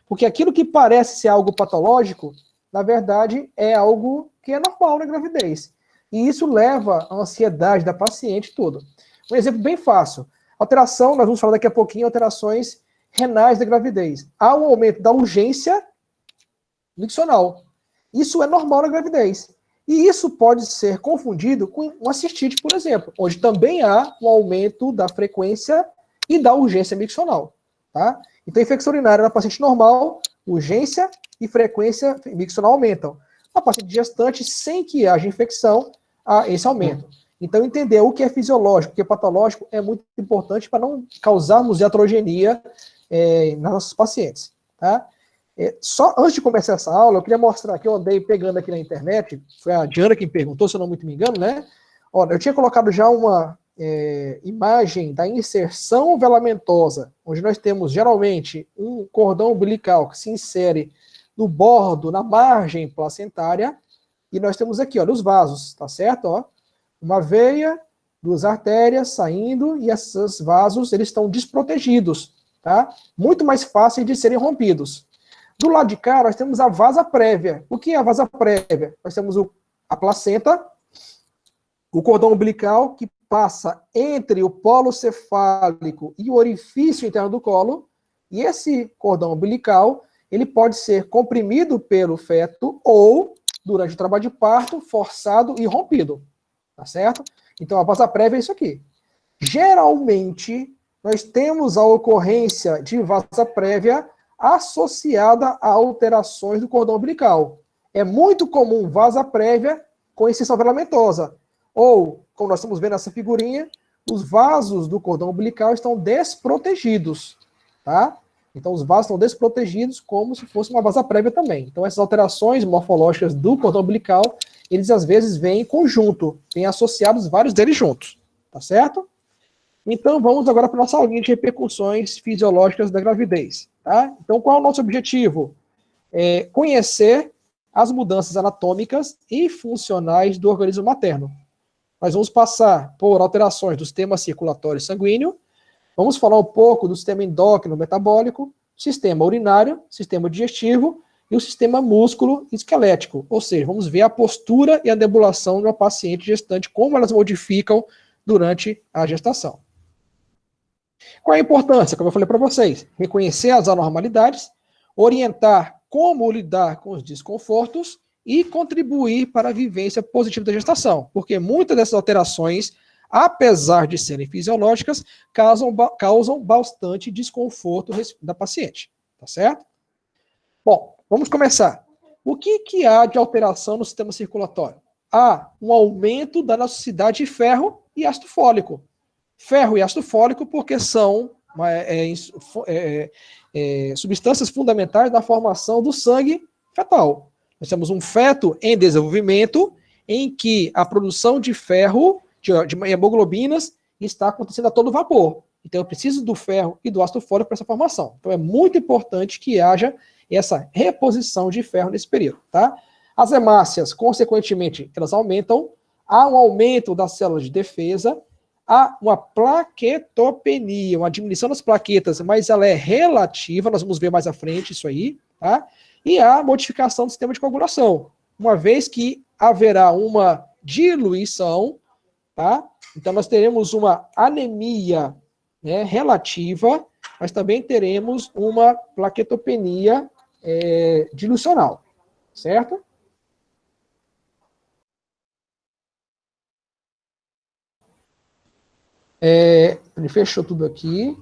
Porque aquilo que parece ser algo patológico, na verdade, é algo que é normal na gravidez. E isso leva à ansiedade da paciente toda. Um exemplo bem fácil. Alteração, nós vamos falar daqui a pouquinho, alterações renais da gravidez. Há um aumento da urgência miccional. Isso é normal na gravidez. E isso pode ser confundido com uma cistite, por exemplo, onde também há um aumento da frequência e da urgência miccional. Tá? Então, infecção urinária na paciente normal, urgência e frequência miccional aumentam. Na paciente gestante, sem que haja infecção, há esse aumento. Então, entender o que é fisiológico, o que é patológico, é muito importante para não causarmos iatrogenia nas nossas pacientes. Tá? Só antes de começar essa aula, eu queria mostrar que eu andei pegando aqui na internet, foi a Diana quem perguntou, se eu não muito me engano, né? Olha, eu tinha colocado já uma imagem da inserção velamentosa, onde nós temos geralmente um cordão umbilical que se insere no bordo, na margem placentária, e nós temos aqui, olha, os vasos, tá certo? Ó, uma veia, duas artérias saindo, e esses vasos, eles estão desprotegidos, tá? Muito mais fáceis de serem rompidos. Do lado de cá, nós temos a vasa prévia. O que é a vasa prévia? Nós temos a placenta, o cordão umbilical, que passa entre o polo cefálico e o orifício interno do colo, e esse cordão umbilical, ele pode ser comprimido pelo feto ou, durante o trabalho de parto, forçado e rompido, tá certo? Então, a vasa prévia é isso aqui. Geralmente, nós temos a ocorrência de vasa prévia associada a alterações do cordão umbilical. É muito comum vasa prévia com inserção velamentosa. Ou, como nós estamos vendo nessa figurinha, os vasos do cordão umbilical estão desprotegidos, tá? Então, os vasos estão desprotegidos como se fosse uma vasa prévia também. Então, essas alterações morfológicas do cordão umbilical, eles às vezes vêm em conjunto, têm associados vários deles juntos, tá certo? Então, vamos agora para a nossa aulinha de repercussões fisiológicas da gravidez, tá? Então, qual é o nosso objetivo? Conhecer as mudanças anatômicas e funcionais do organismo materno. Nós vamos passar por alterações do sistema circulatório sanguíneo, vamos falar um pouco do sistema endócrino metabólico, sistema urinário, sistema digestivo e o sistema músculo esquelético. Ou seja, vamos ver a postura e a deambulação de uma paciente gestante, como elas modificam durante a gestação. Qual é a importância? Como eu falei para vocês, reconhecer as anormalidades, orientar como lidar com os desconfortos e contribuir para a vivência positiva da gestação, porque muitas dessas alterações, apesar de serem fisiológicas, causam bastante desconforto da paciente, tá certo? Bom, vamos começar. O que há de alteração no sistema circulatório? Há um aumento da necessidade de ferro e ácido fólico. Ferro e ácido fólico porque são substâncias fundamentais na formação do sangue fetal. Nós temos um feto em desenvolvimento em que a produção de ferro, de hemoglobinas, está acontecendo a todo vapor. Então eu preciso do ferro e do ácido fólico para essa formação. Então é muito importante que haja essa reposição de ferro nesse período, tá? As hemácias, consequentemente, elas aumentam, há um aumento das células de defesa, há uma plaquetopenia, uma diminuição das plaquetas, mas ela é relativa, nós vamos ver mais à frente isso aí, tá? E há modificação do sistema de coagulação, uma vez que haverá uma diluição, tá? Então nós teremos uma anemia, né, relativa, mas também teremos uma plaquetopenia dilucional, certo? Ele fechou tudo aqui.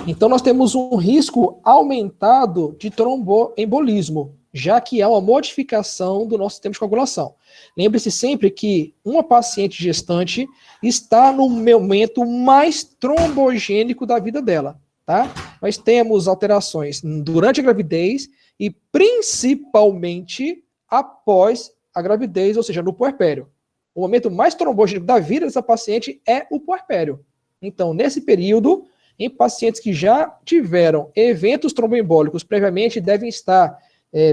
Então, nós temos um risco aumentado de tromboembolismo, já que há uma modificação do nosso sistema de coagulação. Lembre-se sempre que uma paciente gestante está no momento mais trombogênico da vida dela, tá? Nós temos alterações durante a gravidez e principalmente após a gravidez, ou seja, no puerpério. O momento mais trombogênico da vida dessa paciente é o puerpério. Então, nesse período, em pacientes que já tiveram eventos tromboembólicos previamente, devem estar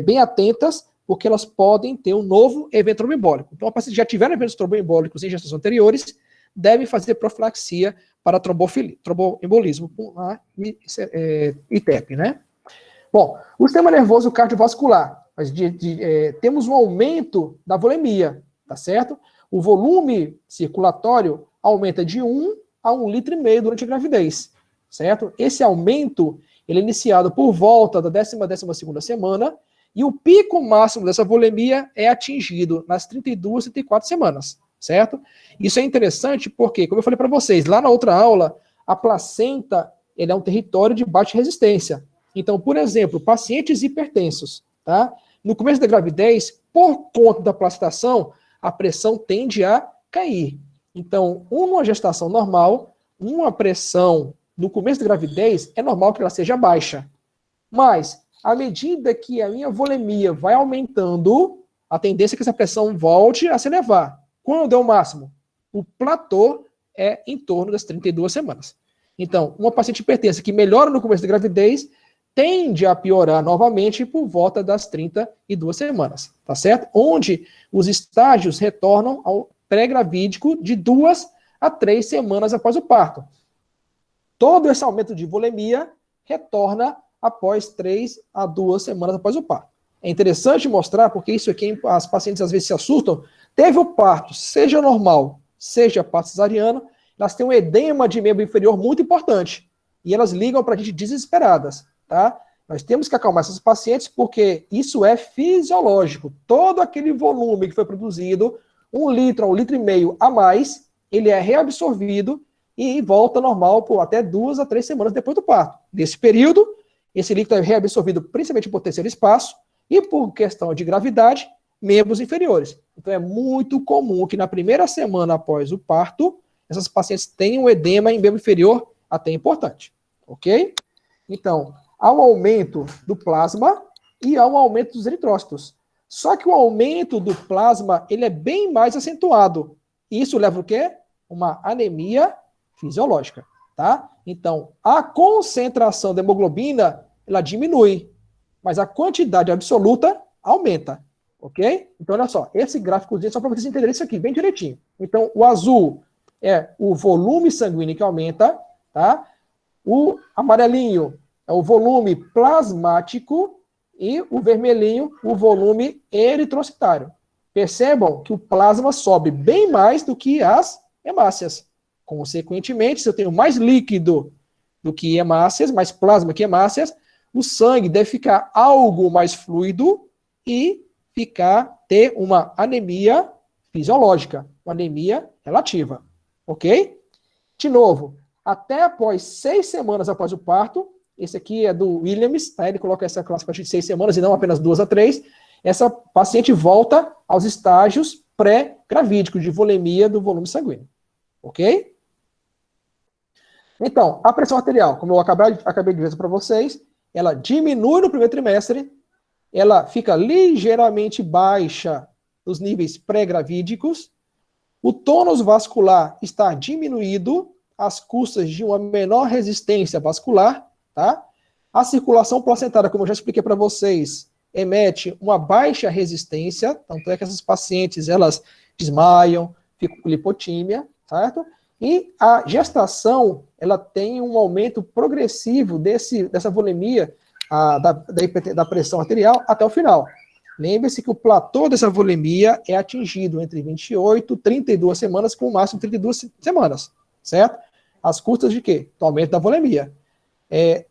bem atentas, porque elas podem ter um novo evento tromboembólico. Então, a paciente que já tiveram eventos tromboembólicos em gestações anteriores, deve fazer profilaxia para tromboembolismo com a ITEP, né? Bom, o sistema nervoso cardiovascular, temos um aumento da volemia, tá certo? O volume circulatório aumenta de 1 a 1,5 litro durante a gravidez, certo? Esse aumento, ele é iniciado por volta da 12ª semana, e o pico máximo dessa volemia é atingido nas 32, 34 semanas, certo? Isso é interessante porque, como eu falei para vocês, lá na outra aula, a placenta, ele é um território de baixa resistência. Então, por exemplo, pacientes hipertensos, tá? No começo da gravidez, por conta da placentação, a pressão tende a cair. Então, numa gestação normal, uma pressão no começo da gravidez, é normal que ela seja baixa. Mas, à medida que a minha volemia vai aumentando, a tendência é que essa pressão volte a se elevar. Quando é o máximo? O platô é em torno das 32 semanas. Então, uma paciente hipertensa que melhora no começo da gravidez tende a piorar novamente por volta das 32 semanas, tá certo? Onde os estágios retornam ao pré-gravídico de 2 a 3 semanas após o parto. Todo esse aumento de volemia retorna após 3 a 2 semanas após o parto. É interessante mostrar, porque isso aqui as pacientes às vezes se assustam. Teve o parto, seja normal, seja parto cesariano, elas têm um edema de membro inferior muito importante. E elas ligam para a gente desesperadas, tá? Nós temos que acalmar essas pacientes porque isso é fisiológico. Todo aquele volume que foi produzido, 1 litro a 1,5 litro a mais, ele é reabsorvido e volta normal por até 2 a 3 semanas depois do parto. Nesse período, esse líquido é reabsorvido principalmente por terceiro espaço e por questão de gravidade, membros inferiores. Então é muito comum que na primeira semana após o parto, essas pacientes tenham edema em membro inferior até importante, ok? Então, há um aumento do plasma e há um aumento dos eritrócitos. Só que o aumento do plasma, ele é bem mais acentuado. E isso leva o quê? Uma anemia fisiológica, tá? Então, a concentração da hemoglobina, ela diminui, mas a quantidade absoluta aumenta, ok? Então, olha só, esse gráficozinho é só para vocês entenderem isso aqui bem direitinho. Então, o azul é o volume sanguíneo que aumenta, tá? O amarelinho é o volume plasmático e o vermelhinho, o volume eritrocitário. Percebam que o plasma sobe bem mais do que as hemácias. Consequentemente, se eu tenho mais líquido do que hemácias, mais plasma que hemácias, o sangue deve ficar algo mais fluido e ter uma anemia fisiológica, uma anemia relativa. Ok? De novo, até após 6 semanas após o parto, esse aqui é do Williams, tá? Ele coloca essa classificação de 6 semanas e não apenas 2 a 3, essa paciente volta aos estágios pré-gravídicos de volemia do volume sanguíneo. Ok? Então, a pressão arterial, como eu acabei de dizer para vocês, ela diminui no primeiro trimestre, ela fica ligeiramente baixa nos níveis pré-gravídicos, o tônus vascular está diminuído às custas de uma menor resistência vascular, tá? A circulação placentária, como eu já expliquei para vocês, emete uma baixa resistência, tanto é que essas pacientes, elas desmaiam, ficam com lipotímia, certo? E a gestação, ela tem um aumento progressivo dessa volemia, da pressão arterial até o final. Lembre-se que o platô dessa volemia é atingido entre 28 e 32 semanas, com o máximo de 32 semanas, certo? Às custas de quê? Do aumento da volemia.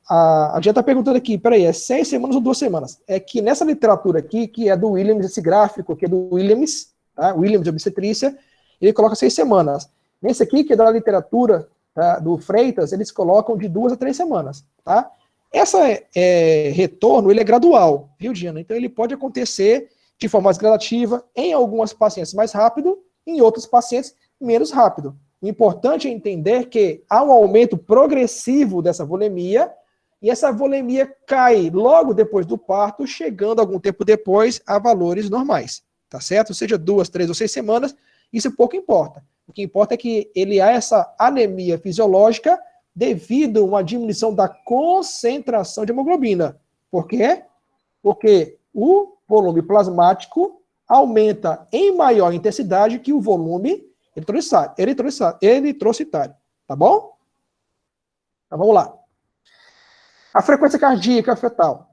A gente está perguntando aqui, peraí, é 6 semanas ou 2 semanas? É que nessa literatura aqui, que é do Williams, esse gráfico aqui é do Williams, tá? Williams de obstetrícia, ele coloca 6 semanas. Nesse aqui, que é da literatura, tá, do Freitas, eles colocam de 2 a 3 semanas, tá? Esse retorno, ele é gradual, viu, Diana? Então, ele pode acontecer de forma mais gradativa, em algumas pacientes mais rápido, em outros pacientes menos rápido. O importante é entender que há um aumento progressivo dessa volemia, e essa volemia cai logo depois do parto, chegando algum tempo depois a valores normais, tá certo? Seja 2, 3 ou 6 semanas, isso pouco importa. O que importa é que ele há essa anemia fisiológica devido a uma diminuição da concentração de hemoglobina. Por quê? Porque o volume plasmático aumenta em maior intensidade que o volume eritrocitário. Tá bom? Então vamos lá. A frequência cardíaca fetal.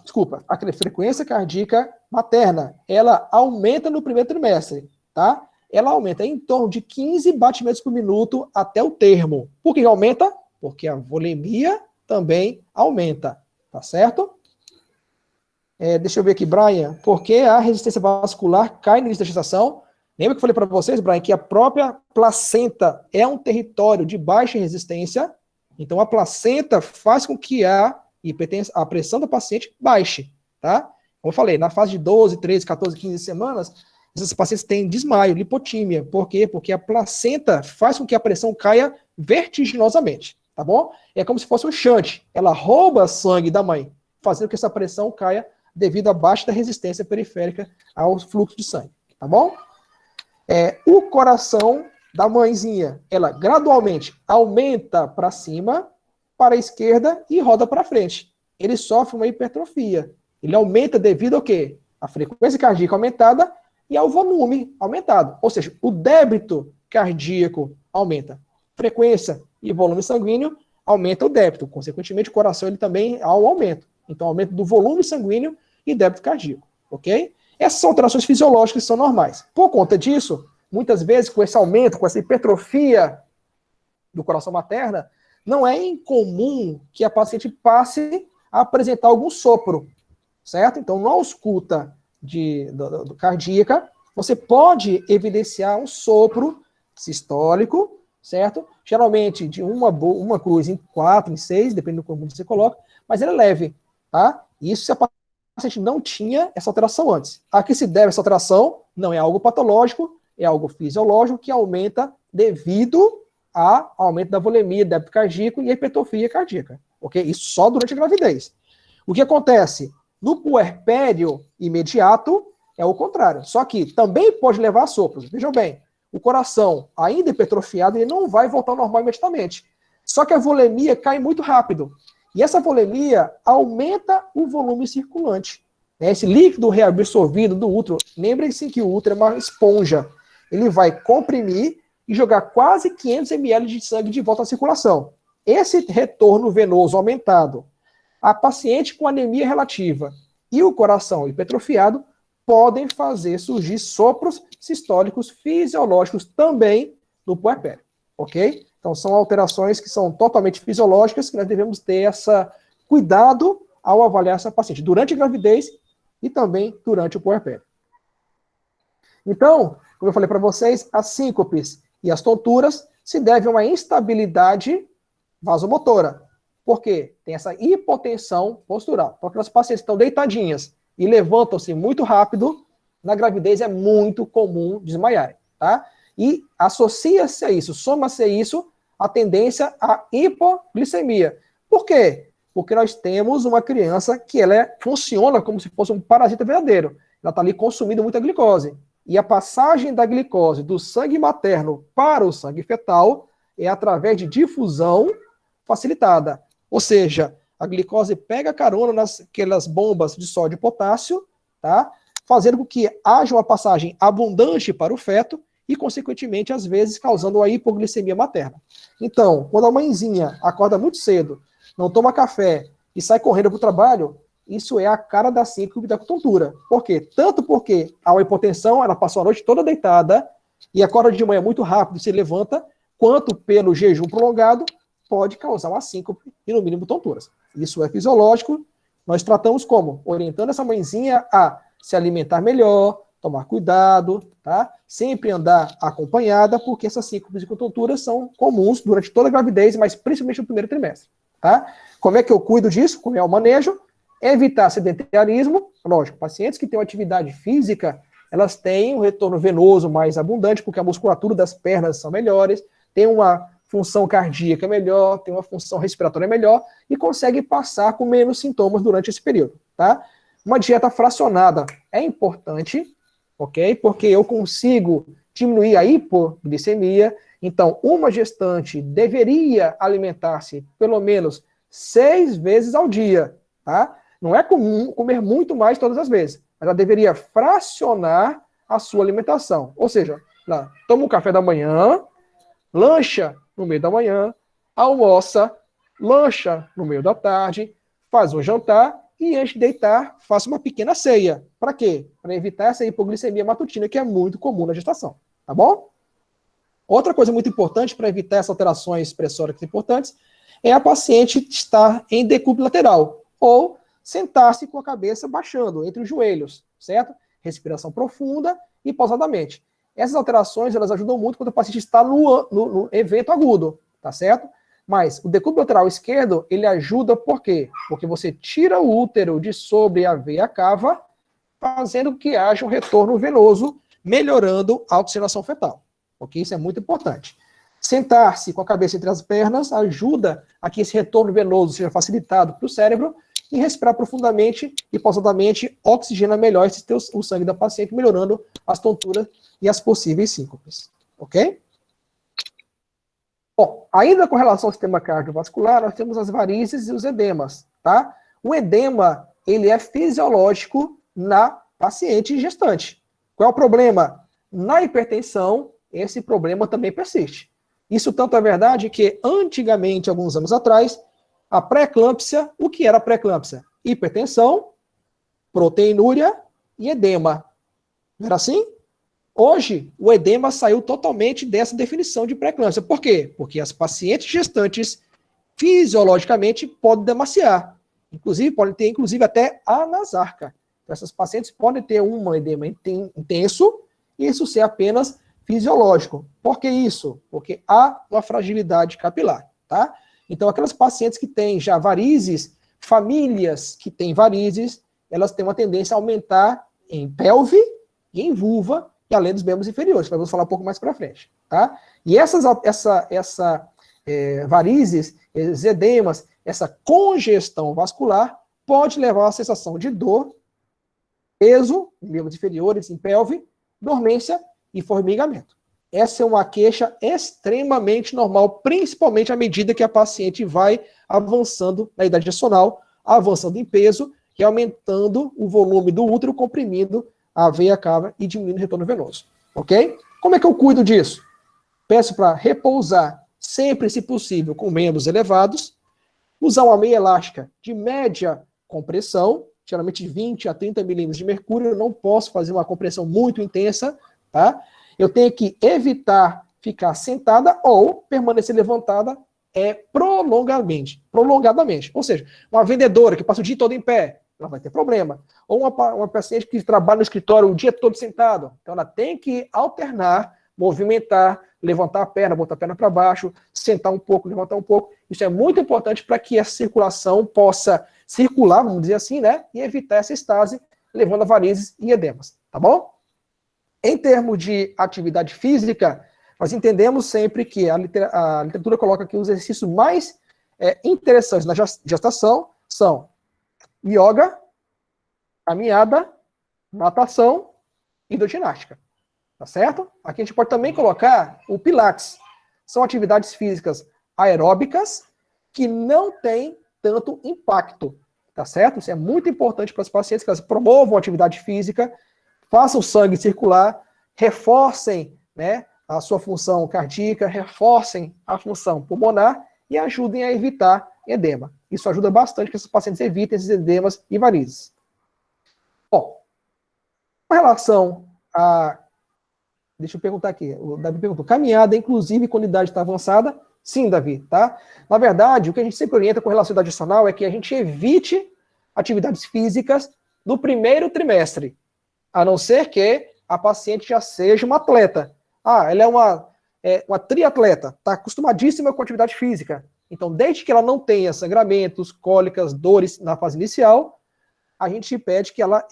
Desculpa, a frequência cardíaca materna, ela aumenta no primeiro trimestre, tá? Ela aumenta em torno de 15 batimentos por minuto até o termo. Por que aumenta? Porque a volemia também aumenta, tá certo? Deixa eu ver aqui, Brian. Por que a resistência vascular cai no início da gestação? Lembra que eu falei para vocês, Brian, que a própria placenta é um território de baixa resistência? Então, a placenta faz com que a pressão da paciente baixe, tá? Como eu falei, na fase de 12, 13, 14, 15 semanas, esses pacientes têm desmaio, lipotímia. Por quê? Porque a placenta faz com que a pressão caia vertiginosamente, tá bom? É como se fosse um shunt. Ela rouba sangue da mãe, fazendo que essa pressão caia devido à baixa resistência periférica ao fluxo de sangue, tá bom? O coração da mãezinha, ela gradualmente aumenta para cima, para a esquerda e roda para frente. Ele sofre uma hipertrofia. Ele aumenta devido ao quê? A frequência cardíaca aumentada e ao volume aumentado. Ou seja, o débito cardíaco aumenta. Frequência e volume sanguíneo aumenta o débito. Consequentemente, o coração ele também há um aumento. Então, aumento do volume sanguíneo e débito cardíaco. Ok? Essas são alterações fisiológicas que são normais. Por conta disso, muitas vezes, com esse aumento, com essa hipertrofia do coração materna, não é incomum que a paciente passe a apresentar algum sopro, certo? Então, na ausculta do cardíaca, você pode evidenciar um sopro sistólico, certo? Geralmente de uma cruz em 4, em 6, dependendo do como você coloca, mas ele é leve, tá? Isso se a paciente não tinha essa alteração antes. A que se deve essa alteração não é algo patológico, é algo fisiológico que aumenta devido ao aumento da volemia, débito cardíaco e hipertrofia cardíaca, ok? Isso só durante a gravidez. O que acontece? No puerpério imediato, é o contrário. Só que também pode levar a sopros. Vejam bem, o coração ainda hipertrofiado, ele não vai voltar ao normal imediatamente. Só que a volemia cai muito rápido. E essa volemia aumenta o volume circulante. Esse líquido reabsorvido do útero, lembrem-se que o útero é uma esponja. Ele vai comprimir e jogar quase 500 ml de sangue de volta à circulação. Esse retorno venoso aumentado, a paciente com anemia relativa e o coração hipertrofiado podem fazer surgir sopros sistólicos fisiológicos também no puerpério, ok? Então são alterações que são totalmente fisiológicas que nós devemos ter esse cuidado ao avaliar essa paciente durante a gravidez e também durante o puerpério. Então, como eu falei para vocês, as síncopes e as tonturas se devem a uma instabilidade vasomotora. Por quê? Tem essa hipotensão postural. Porque as pacientes estão deitadinhas e levantam-se muito rápido, na gravidez é muito comum desmaiar, tá? E associa-se a isso, soma-se a isso, a tendência à hipoglicemia. Por quê? Porque nós temos uma criança que funciona como se fosse um parasita verdadeiro. Ela está ali consumindo muita glicose. E a passagem da glicose do sangue materno para o sangue fetal é através de difusão facilitada. Ou seja, a glicose pega carona naquelas bombas de sódio e potássio, tá? Fazendo com que haja uma passagem abundante para o feto e, consequentemente, às vezes, causando a hipoglicemia materna. Então, quando a mãezinha acorda muito cedo, não toma café e sai correndo para o trabalho, isso é a cara da síncope da tontura. Por quê? Tanto porque há uma hipotensão, ela passou a noite toda deitada e acorda de manhã muito rápido, se levanta, quanto pelo jejum prolongado, pode causar uma síncope e, no mínimo, tonturas. Isso é fisiológico. Nós tratamos como? Orientando essa mãezinha a se alimentar melhor, tomar cuidado, tá? Sempre andar acompanhada, porque essas síncopes e tonturas são comuns durante toda a gravidez, mas principalmente no primeiro trimestre, tá? Como é que eu cuido disso? Como é o manejo? Evitar sedentarismo. Lógico, pacientes que têm uma atividade física, elas têm um retorno venoso mais abundante, porque a musculatura das pernas são melhores, tem uma função cardíaca melhor, tem uma função respiratória melhor e consegue passar com menos sintomas durante esse período, tá? Uma dieta fracionada é importante, ok? Porque eu consigo diminuir a hipoglicemia. Então, uma gestante deveria alimentar-se pelo menos 6 vezes ao dia, tá? Não é comum comer muito mais todas as vezes, mas ela deveria fracionar a sua alimentação. Ou seja, ela toma um café da manhã, lancha no meio da manhã, almoça, lancha no meio da tarde, faz um jantar e antes de deitar, faça uma pequena ceia. Para quê? Para evitar essa hipoglicemia matutina, que é muito comum na gestação. Tá bom? Outra coisa muito importante para evitar essas alterações pressóricas importantes é a paciente estar em decúbito lateral, ou sentar-se com a cabeça baixando entre os joelhos, certo? Respiração profunda e pausadamente. Essas alterações, elas ajudam muito quando o paciente está no evento agudo, tá certo? Mas o decúbito lateral esquerdo, ele ajuda por quê? Porque você tira o útero de sobre a veia cava, fazendo que haja um retorno venoso, melhorando a oxigenação fetal. Ok? Isso é muito importante. Sentar-se com a cabeça entre as pernas ajuda a que esse retorno venoso seja facilitado para o cérebro e respirar profundamente e pausadamente oxigena melhor o sangue da paciente, melhorando as tonturas e as possíveis síncopes. Ok? Bom, ainda com relação ao sistema cardiovascular, nós temos as varizes e os edemas, tá? O edema, ele é fisiológico na paciente gestante. Qual é o problema? Na hipertensão, esse problema também persiste. Isso tanto é verdade que, antigamente, alguns anos atrás, a pré-eclâmpsia, o que era pré-eclâmpsia? Hipertensão, proteinúria e edema. Não era assim? Hoje, o edema saiu totalmente dessa definição de pré-eclâmpsia. Por quê? Porque as pacientes gestantes, fisiologicamente, podem demaciar. Inclusive, podem ter, até anasarca. Então, essas pacientes podem ter um edema intenso e isso ser apenas fisiológico. Por que isso? Porque há uma fragilidade capilar, tá? Então, aquelas pacientes que têm já varizes, famílias que têm varizes, elas têm uma tendência a aumentar em pelve e em vulva, e além dos membros inferiores, que nós vamos falar um pouco mais para frente, tá? E essas varizes, esses edemas, essa congestão vascular pode levar a uma sensação de dor, peso, em membros inferiores, em pelve, dormência e formigamento. Essa é uma queixa extremamente normal, principalmente à medida que a paciente vai avançando na idade gestacional, avançando em peso e aumentando o volume do útero, comprimindo a veia cava e diminuindo o retorno venoso. Ok? Como é que eu cuido disso? Peço para repousar sempre, se possível, com membros elevados, usar uma meia elástica de média compressão, geralmente de 20 a 30 milímetros de mercúrio. Eu não posso fazer uma compressão muito intensa, tá? Eu tenho que evitar ficar sentada ou permanecer levantada prolongadamente. Ou seja, uma vendedora que passa o dia todo em pé, ela vai ter problema. Ou uma paciente que trabalha no escritório o dia todo sentado. Então ela tem que alternar, movimentar, levantar a perna, botar a perna para baixo, sentar um pouco, levantar um pouco. Isso é muito importante para que a circulação possa circular, vamos dizer assim, né? E evitar essa estase, levando a varizes e edemas. Tá bom? Em termos de atividade física, nós entendemos sempre que a literatura coloca que os exercícios mais interessantes na gestação são yoga, caminhada, natação e hidroginástica. Tá certo? Aqui a gente pode também colocar o pilates. São atividades físicas aeróbicas que não têm tanto impacto. Tá certo? Isso é muito importante para as pacientes que elas promovam a atividade física, façam o sangue circular, reforcem, né, a sua função cardíaca, reforcem a função pulmonar e ajudem a evitar edema. Isso ajuda bastante que esses pacientes evitem esses edemas e varizes. Bom, com relação a... Deixa eu perguntar aqui. O Davi perguntou, caminhada, inclusive, quando a idade está avançada? Sim, Davi, tá? Na verdade, o que a gente sempre orienta com relação à idade gestacional é que a gente evite atividades físicas no primeiro trimestre, a não ser que a paciente já seja uma atleta. Ah, ela é uma triatleta, está acostumadíssima com atividade física. Então, desde que ela não tenha sangramentos, cólicas, dores na fase inicial, a gente pede que ela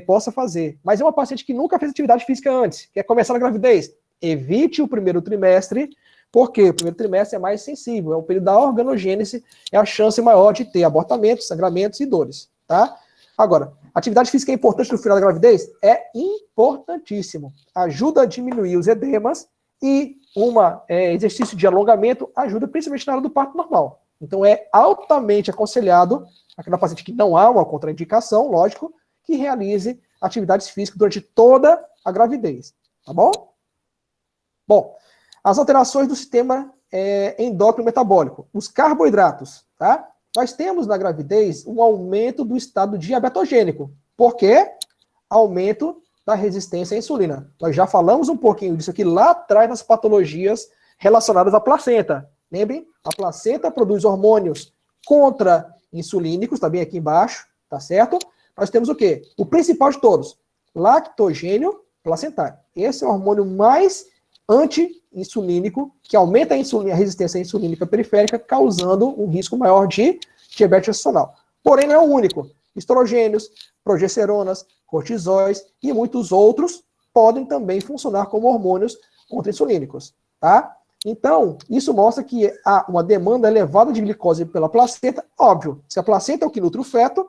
possa fazer. Mas é uma paciente que nunca fez atividade física antes, quer começar na gravidez. Evite o primeiro trimestre, porque o primeiro trimestre é mais sensível, é o período da organogênese, é a chance maior de ter abortamentos, sangramentos e dores, tá? Agora, atividade física é importante no final da gravidez? É importantíssimo. Ajuda a diminuir os edemas e exercício de alongamento ajuda principalmente na hora do parto normal. Então é altamente aconselhado aquela paciente que não há uma contraindicação, lógico, que realize atividades físicas durante toda a gravidez. Tá bom? Bom, as alterações do sistema endócrino metabólico. Os carboidratos, tá? nós temos na gravidez um aumento do estado diabetogênico. Por quê? Aumento da resistência à insulina. Nós já falamos um pouquinho disso aqui lá atrás nas patologias relacionadas à placenta. Lembrem? A placenta produz hormônios contra-insulínicos, tá bem aqui embaixo, tá certo? Nós temos o quê? O principal de todos, lactogênio placentário. Esse é o hormônio mais anti-insulínico, que aumenta a resistência insulínica periférica, causando um risco maior de diabetes gestacional. Porém, não é o único. Estrogênios, progesteronas, cortisóis e muitos outros podem também funcionar como hormônios contra-insulínicos, tá? Então, isso mostra que há uma demanda elevada de glicose pela placenta. Óbvio, se a placenta é o que nutre o feto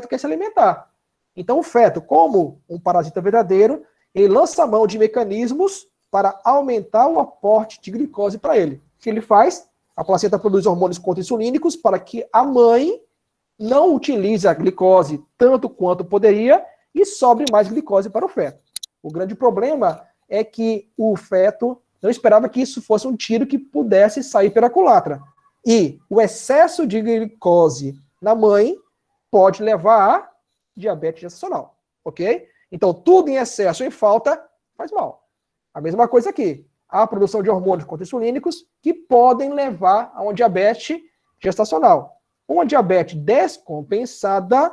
quer se alimentar. Então, o feto, como um parasita verdadeiro, ele lança mão de mecanismos para aumentar o aporte de glicose para ele. O que ele faz? A placenta produz hormônios contra-insulínicos para que a mãe não utilize a glicose tanto quanto poderia e sobre mais glicose para o feto. O grande problema é que o feto não esperava que isso fosse um tiro que pudesse sair pela culatra. E o excesso de glicose na mãe pode levar a diabetes gestacional, ok? Então, tudo em excesso e em falta faz mal. A mesma coisa aqui. Há produção de hormônios contra-insulínicos que podem levar a uma diabetes gestacional. Uma diabetes descompensada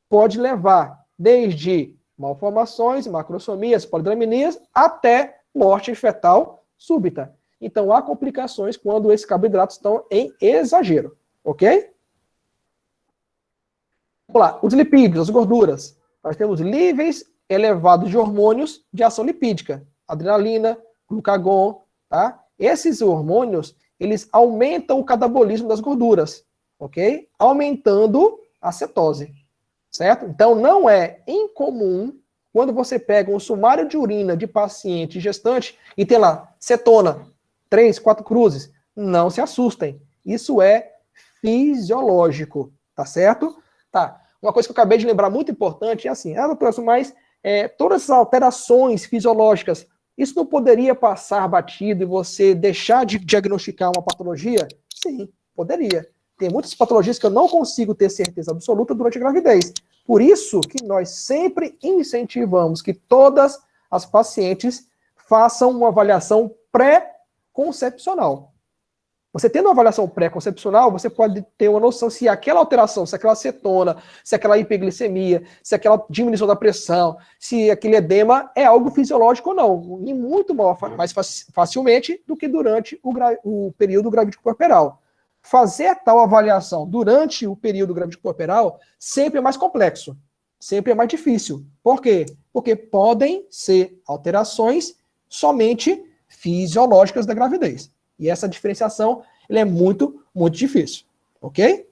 pode levar desde malformações, macrosomias, polidraminias, até morte fetal súbita. Então, há complicações quando esses carboidratos estão em exagero, ok? Vamos lá, os lipídios, as gorduras. Nós temos níveis elevados de hormônios de ação lipídica, adrenalina, glucagon, tá? Esses hormônios, eles aumentam o catabolismo das gorduras, ok? Aumentando a cetose, certo? Então, não é incomum, quando você pega um sumário de urina de paciente gestante e tem lá cetona, 3, 4 cruzes, não se assustem. Isso é fisiológico, tá certo? Tá. Uma coisa que eu acabei de lembrar muito importante é assim, doutor, mas todas essas alterações fisiológicas, isso não poderia passar batido e você deixar de diagnosticar uma patologia? Sim, poderia. Tem muitas patologias que eu não consigo ter certeza absoluta durante a gravidez. Por isso que nós sempre incentivamos que todas as pacientes façam uma avaliação pré-concepcional. Você tendo uma avaliação pré-concepcional, você pode ter uma noção se aquela alteração, se aquela cetona, se aquela hiperglicemia, se aquela diminuição da pressão, se aquele edema é algo fisiológico ou não. E muito mais facilmente do que durante o período gravídico puerperal. Fazer tal avaliação durante o período gravídico puerperal sempre é mais complexo, sempre é mais difícil. Por quê? Porque podem ser alterações somente fisiológicas da gravidez. E essa diferenciação é muito, muito difícil. Ok?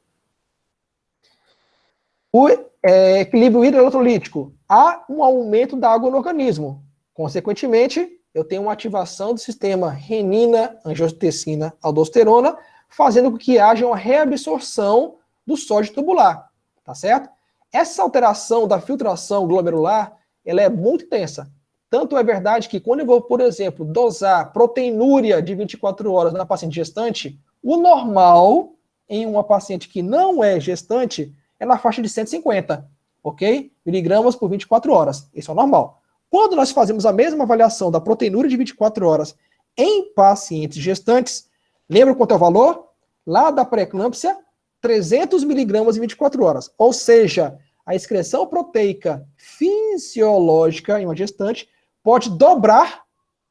O equilíbrio hidroeletrolítico. Há um aumento da água no organismo. Consequentemente, eu tenho uma ativação do sistema renina, angiotensina, aldosterona, fazendo com que haja uma reabsorção do sódio tubular. Tá certo? Essa alteração da filtração glomerular, ela é muito intensa. Tanto é verdade que quando eu vou, por exemplo, dosar proteinúria de 24 horas na paciente gestante, o normal em uma paciente que não é gestante é na faixa de 150, ok? Miligramas por 24 horas. Esse é o normal. Quando nós fazemos a mesma avaliação da proteinúria de 24 horas em pacientes gestantes, lembra quanto é o valor? Lá da pré-eclâmpsia, 300 miligramas em 24 horas. Ou seja, a excreção proteica fisiológica em uma gestante pode dobrar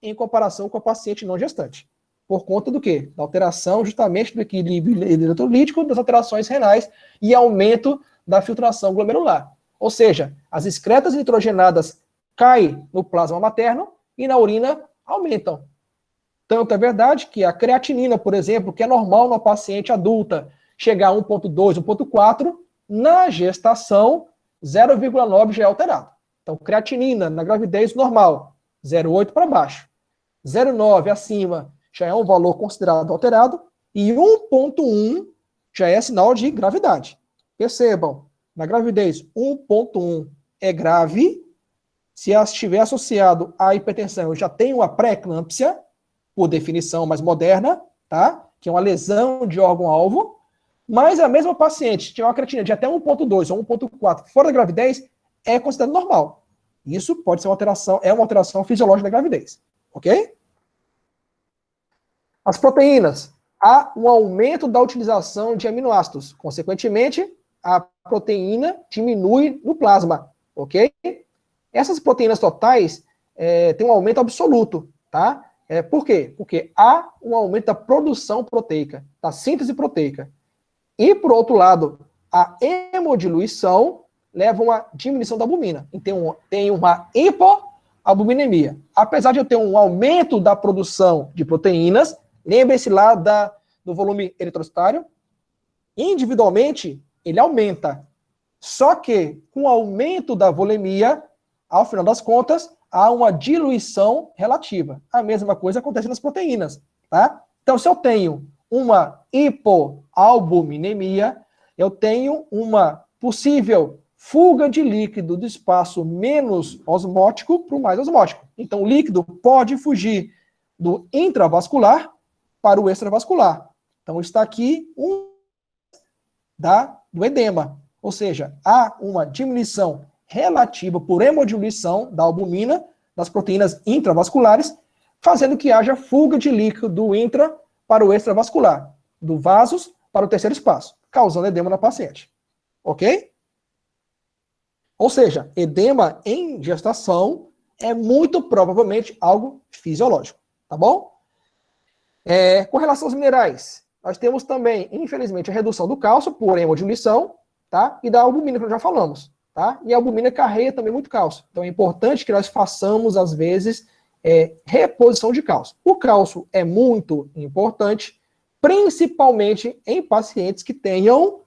em comparação com a paciente não gestante. Por conta do quê? Da alteração justamente do equilíbrio eletrolítico, das alterações renais e aumento da filtração glomerular. Ou seja, as excretas nitrogenadas caem no plasma materno e na urina aumentam. Tanto é verdade que a creatinina, por exemplo, que é normal na paciente adulta, chegar a 1,2, 1,4, na gestação, 0,9 já é alterado. Então, creatinina na gravidez normal, 0,8 para baixo. 0,9 acima já é um valor considerado alterado. E 1,1 já é sinal de gravidade. Percebam, na gravidez 1,1 é grave. Se estiver associado à hipertensão, eu já tenho a pré-eclâmpsia, por definição mais moderna, tá? Que é uma lesão de órgão-alvo. Mas a mesma paciente tinha uma creatinina de até 1,2 ou 1,4 fora da gravidez, é considerado normal. Isso pode ser uma alteração, é uma alteração fisiológica da gravidez. Ok? As proteínas. Há um aumento da utilização de aminoácidos. Consequentemente, a proteína diminui no plasma. Ok? Essas proteínas totais têm um aumento absoluto. Tá? Por quê? Porque há um aumento da produção proteica, da síntese proteica. E, por outro lado, a hemodiluição leva a uma diminuição da albumina. Então, tem uma hipoalbuminemia. Apesar de eu ter um aumento da produção de proteínas, lembre-se lá do volume eritrocitário, individualmente, ele aumenta. Só que, com o aumento da volemia, ao final das contas, há uma diluição relativa. A mesma coisa acontece nas proteínas. Tá? Então, se eu tenho uma hipoalbuminemia, eu tenho uma possível fuga de líquido do espaço menos osmótico para o mais osmótico. Então, o líquido pode fugir do intravascular para o extravascular. Então, está aqui do edema. Ou seja, há uma diminuição relativa por hemodiluição da albumina, das proteínas intravasculares, fazendo que haja fuga de líquido do intra para o extravascular, do vasos para o terceiro espaço, causando edema na paciente. Ok? Ou seja, edema em gestação é muito provavelmente algo fisiológico. Tá bom? Com relação aos minerais, nós temos também, infelizmente, a redução do cálcio por hemodiluição, tá? E da albumina, que nós já falamos. Tá? E a albumina carrega também muito cálcio. Então é importante que nós façamos, às vezes, reposição de cálcio. O cálcio é muito importante, principalmente em pacientes que tenham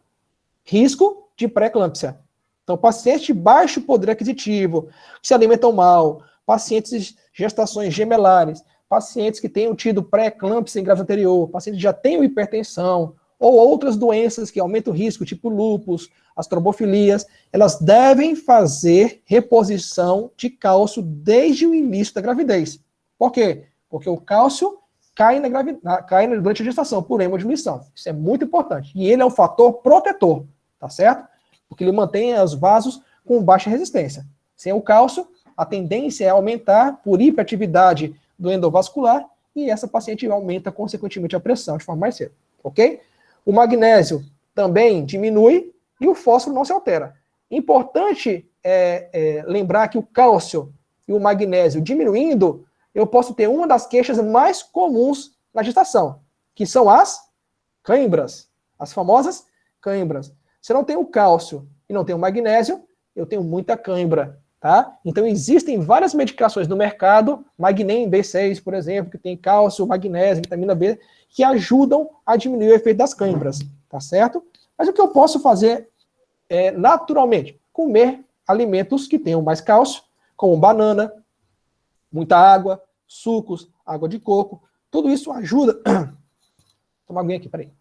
risco de pré-eclâmpsia. Então, pacientes de baixo poder aquisitivo, que se alimentam mal, pacientes de gestações gemelares, pacientes que tenham tido pré-eclâmpsia em gravidez anterior, pacientes que já tenham hipertensão, ou outras doenças que aumentam o risco, tipo lúpus, as trombofilias, elas devem fazer reposição de cálcio desde o início da gravidez. Por quê? Porque o cálcio cai durante a gestação, por hemodiluição. Isso é muito importante. E ele é um fator protetor, tá certo? Porque ele mantém os vasos com baixa resistência. Sem o cálcio, a tendência é aumentar por hiperatividade do endovascular e essa paciente aumenta, consequentemente, a pressão de forma mais cedo. Ok? O magnésio também diminui e o fósforo não se altera. Importante lembrar que o cálcio e o magnésio diminuindo, eu posso ter uma das queixas mais comuns na gestação, que são as cãibras, as famosas cãibras. Se eu não tenho o cálcio e não tenho o magnésio, eu tenho muita cãibra, tá? Então existem várias medicações no mercado, Magnem B6, por exemplo, que tem cálcio, magnésio, vitamina B, que ajudam a diminuir o efeito das cãibras, tá certo? Mas o que eu posso fazer naturalmente? Comer alimentos que tenham mais cálcio, como banana, muita água, sucos, água de coco, tudo isso ajuda... Toma aguinha aqui, peraí.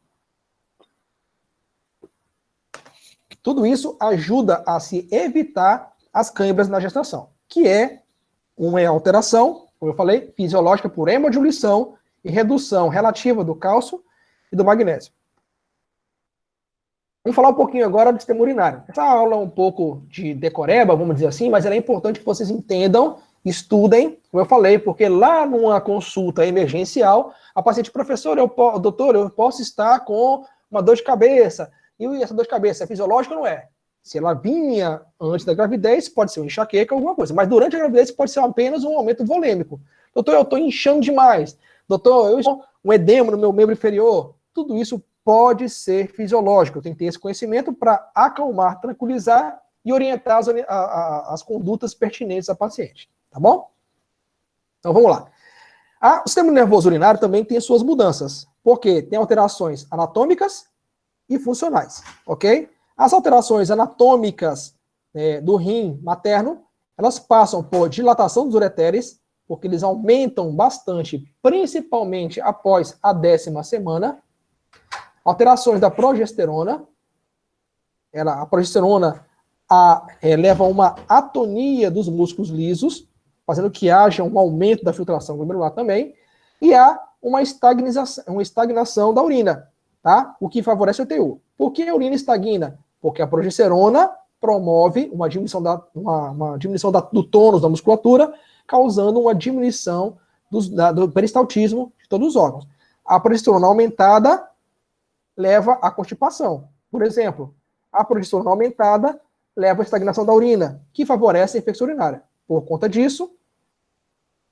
Tudo isso ajuda a se evitar as cãibras na gestação, que é uma alteração, como eu falei, fisiológica por hemodiluição e redução relativa do cálcio e do magnésio. Vamos falar um pouquinho agora do sistema urinário. Essa aula é um pouco de decoreba, vamos dizer assim, mas ela é importante que vocês entendam, estudem, como eu falei, porque lá numa consulta emergencial, a paciente, professor, doutor, eu posso estar com uma dor de cabeça, e essa dor de cabeça é fisiológica ou não é? Se ela vinha antes da gravidez, pode ser uma enxaqueca, alguma coisa. Mas durante a gravidez pode ser apenas um aumento volêmico. Doutor, eu estou inchando demais. Doutor, eu estou com um edema no meu membro inferior. Tudo isso pode ser fisiológico. Eu tenho que ter esse conhecimento para acalmar, tranquilizar e orientar as condutas pertinentes à paciente. Tá bom? Então vamos lá. O sistema nervoso urinário também tem suas mudanças. Porque tem alterações anatômicas e funcionais. Ok? As alterações anatômicas do rim materno, elas passam por dilatação dos ureteres, porque eles aumentam bastante, principalmente após a 10ª semana. Alterações da progesterona. A progesterona leva a uma atonia dos músculos lisos, fazendo que haja um aumento da filtração glomerular também. E há uma estagnação da urina, tá? O que favorece o TU. Por que a urina estagna? Porque a progesterona promove uma diminuição, do tônus da musculatura, causando uma diminuição do peristaltismo de todos os órgãos. A progesterona aumentada leva à constipação. Por exemplo, a progesterona aumentada leva à estagnação da urina, que favorece a infecção urinária. Por conta disso,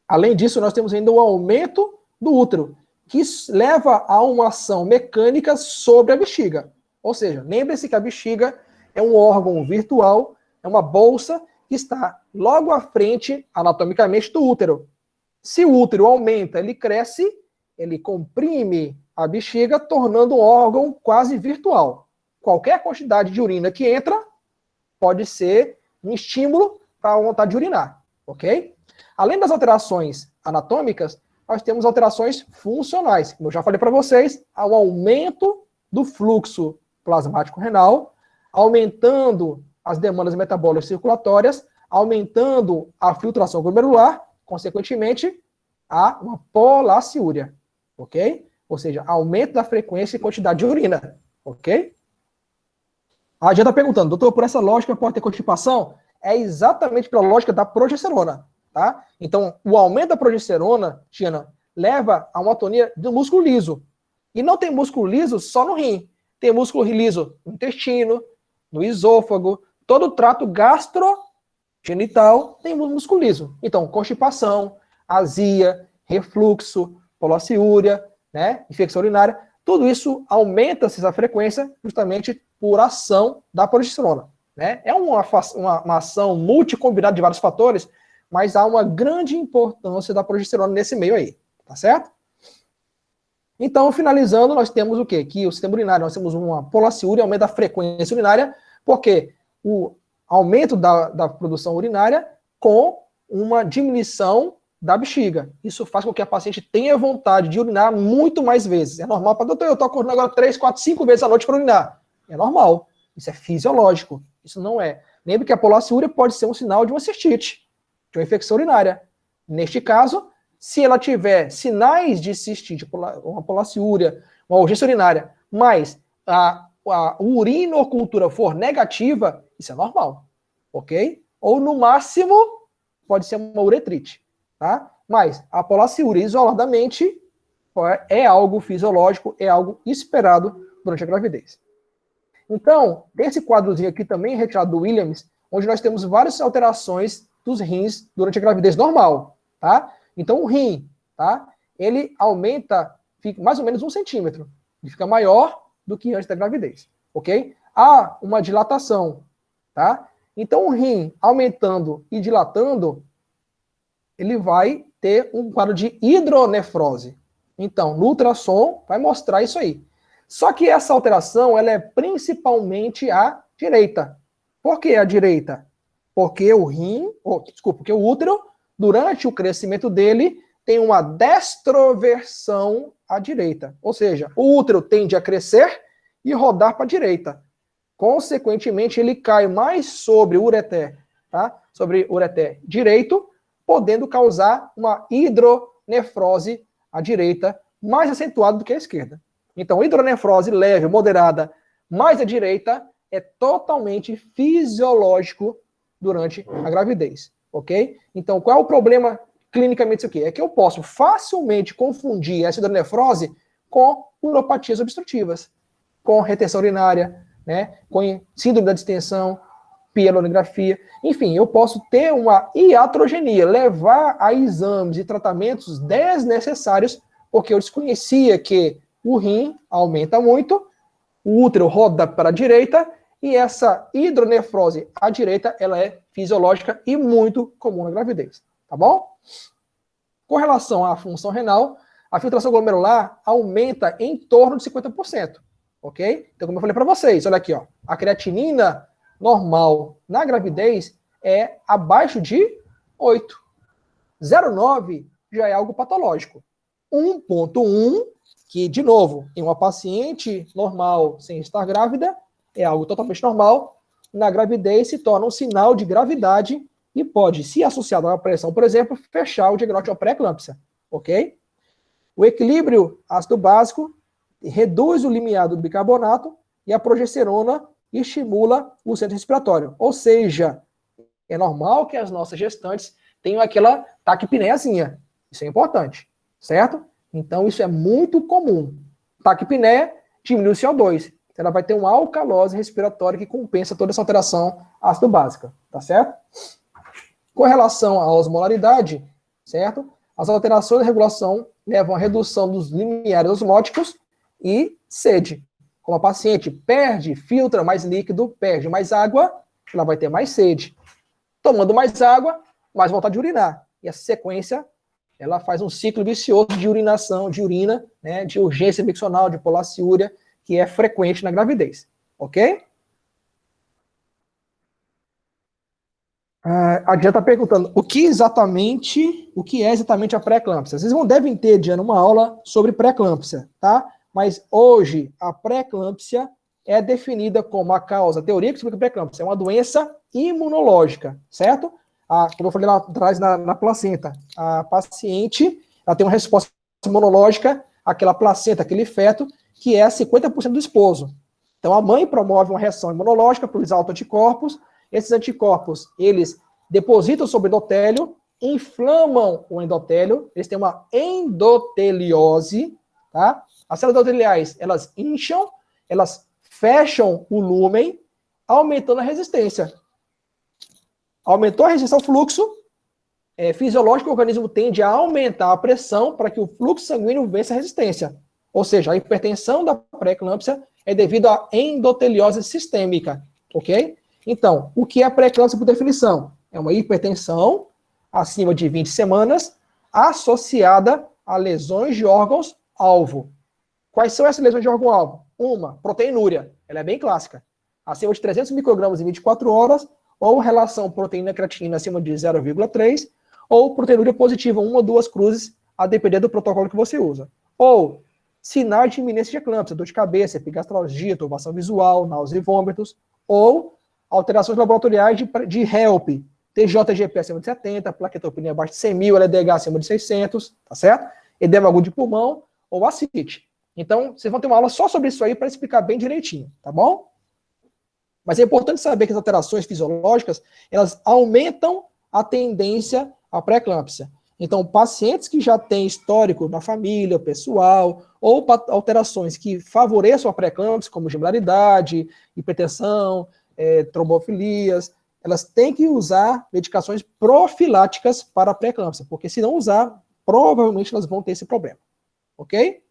além disso, nós temos ainda o aumento do útero, que leva a uma ação mecânica sobre a bexiga. Ou seja, lembre-se que a bexiga é um órgão virtual, é uma bolsa que está logo à frente, anatomicamente, do útero. Se o útero aumenta, ele cresce, ele comprime a bexiga, tornando um órgão quase virtual. Qualquer quantidade de urina que entra pode ser um estímulo para a vontade de urinar, ok? Além das alterações anatômicas, nós temos alterações funcionais. Como eu já falei para vocês, há um aumento do fluxo plasmático renal, aumentando as demandas metabólicas circulatórias, aumentando a filtração glomerular, consequentemente, há uma polaciúria, ok? Ou seja, aumento da frequência e quantidade de urina, ok? A Gia está perguntando, doutor, por essa lógica pode ter constipação? É exatamente pela lógica da progesterona, tá? Então, o aumento da progesterona, Tiana, leva a uma atonia do músculo liso. E não tem músculo liso só no rim. Tem músculo liso no intestino, no esôfago, todo o trato gastrogenital tem músculo liso. Então, constipação, azia, refluxo, polaciúria, né, infecção urinária, tudo isso aumenta essa frequência justamente por ação da progesterona. Né? É uma ação multicombinada de vários fatores, mas há uma grande importância da progesterona nesse meio aí, tá certo? Então, finalizando, nós temos o quê? Que o sistema urinário, nós temos uma polaciúria, aumento da frequência urinária, porque o aumento da produção urinária com uma diminuição da bexiga. Isso faz com que a paciente tenha vontade de urinar muito mais vezes. É normal para doutor, eu estou acordando agora 3, 4, 5 vezes à noite para urinar. É normal. Isso é fisiológico. Isso não é. Lembre que a polaciúria pode ser um sinal de uma cistite, de uma infecção urinária. Neste caso, se ela tiver sinais de cistite, uma polaciúria, uma urgência urinária, mas a urinocultura for negativa, isso é normal, ok? Ou, no máximo, pode ser uma uretrite, tá? Mas a polaciúria, isoladamente, é algo fisiológico, é algo esperado durante a gravidez. Então, desse quadrozinho aqui também, retirado do Williams, onde nós temos várias alterações dos rins durante a gravidez normal, tá? Então, o rim, tá? Ele aumenta, fica mais ou menos 1 centímetro. Ele fica maior do que antes da gravidez, ok? Há uma dilatação, tá? Então, o rim aumentando e dilatando, ele vai ter um quadro de hidronefrose. Então, no ultrassom, vai mostrar isso aí. Só que essa alteração, ela é principalmente à direita. Por que à direita? Porque o porque o útero, durante o crescimento dele, tem uma destroversão à direita. Ou seja, o útero tende a crescer e rodar para a direita. Consequentemente, ele cai mais sobre o ureter, tá? Sobre o ureter direito, podendo causar uma hidronefrose à direita, mais acentuada do que à esquerda. Então, hidronefrose leve, moderada, mais à direita, é totalmente fisiológico durante a gravidez, ok? Então, qual é o problema clinicamente isso aqui? É que eu posso facilmente confundir essa hidronefrose com uropatias obstrutivas, com retenção urinária, né, com síndrome da distensão, pielonografia, enfim, eu posso ter uma iatrogenia, levar a exames e tratamentos desnecessários, porque eu desconhecia que o rim aumenta muito, o útero roda para a direita, e essa hidronefrose à direita, ela é fisiológica e muito comum na gravidez, tá bom? Com relação à função renal, a filtração glomerular aumenta em torno de 50%, ok? Então, como eu falei para vocês, olha aqui, ó, a creatinina normal na gravidez é abaixo de 8. 0,9 já é algo patológico. 1,1, que, de novo, em uma paciente normal sem estar grávida, é algo totalmente normal, na gravidez se torna um sinal de gravidade e pode, se associado a uma pressão, por exemplo, fechar o diagnóstico de uma pré-eclâmpsia, ok? O equilíbrio ácido básico reduz o limiar do bicarbonato, e a progesterona estimula o centro respiratório. Ou seja, é normal que as nossas gestantes tenham aquela taquipneiazinha. Isso é importante, certo? Então, isso é muito comum. Taquipneia diminui o CO2. Então, ela vai ter uma alcalose respiratória que compensa toda essa alteração ácido-básica, tá certo? Com relação à osmolaridade, certo? As alterações da regulação levam à redução dos limiares osmóticos e sede. Como a paciente perde, filtra mais líquido, perde mais água, ela vai ter mais sede. Tomando mais água, mais vontade de urinar. E essa sequência, ela faz um ciclo vicioso de urinação, de urina, né, de urgência miccional, de polaciúria, que é frequente na gravidez. Ok? A Diana está perguntando o que é exatamente a pré-eclâmpsia. Vocês devem ter, Diana, uma aula sobre pré-eclâmpsia, tá? Mas hoje a pré-eclâmpsia é definida como a causa, a teoria que explica a pré-eclâmpsia, é uma doença imunológica, certo? Como eu falei lá atrás na placenta, a paciente ela tem uma resposta imunológica àquela placenta, aquele feto, que é 50% do esposo. Então a mãe promove uma reação imunológica para os autoanticorpos. Esses anticorpos, eles depositam sobre o endotélio, inflamam o endotélio, eles têm uma endoteliose, tá? As células endoteliais, elas incham, elas fecham o lúmen, aumentando a resistência. Aumentou a resistência ao fluxo fisiológico, o organismo tende a aumentar a pressão para que o fluxo sanguíneo vença a resistência. Ou seja, a hipertensão da pré-eclâmpsia é devido à endoteliose sistêmica, ok? Então, o que é a pré-eclâmpsia por definição? É uma hipertensão acima de 20 semanas associada a lesões de órgãos-alvo. Quais são essas lesões de órgão-alvo? Uma, proteinúria. Ela é bem clássica. Acima de 300 microgramas em 24 horas, ou relação proteína-creatinina acima de 0,3, ou proteinúria positiva, 1 ou 2 cruzes, a depender do protocolo que você usa. Ou sinais de iminência de eclâmpsia, dor de cabeça, epigastralgia, turbação visual, náusea e vômitos, ou alterações laboratoriais de HELP, TJGP acima de 70, plaquetopenia abaixo de 100.000, LDH acima de 600, tá certo? Edema agudo de pulmão ou ascite. Então, vocês vão ter uma aula só sobre isso aí para explicar bem direitinho, tá bom? Mas é importante saber que as alterações fisiológicas, elas aumentam a tendência à pré-eclâmpsia. Então, pacientes que já têm histórico na família, pessoal, ou alterações que favoreçam a pré-eclâmpsia, como gemelaridade, hipertensão, trombofilias, elas têm que usar medicações profiláticas para a pré-eclâmpsia, porque se não usar, provavelmente elas vão ter esse problema. Ok?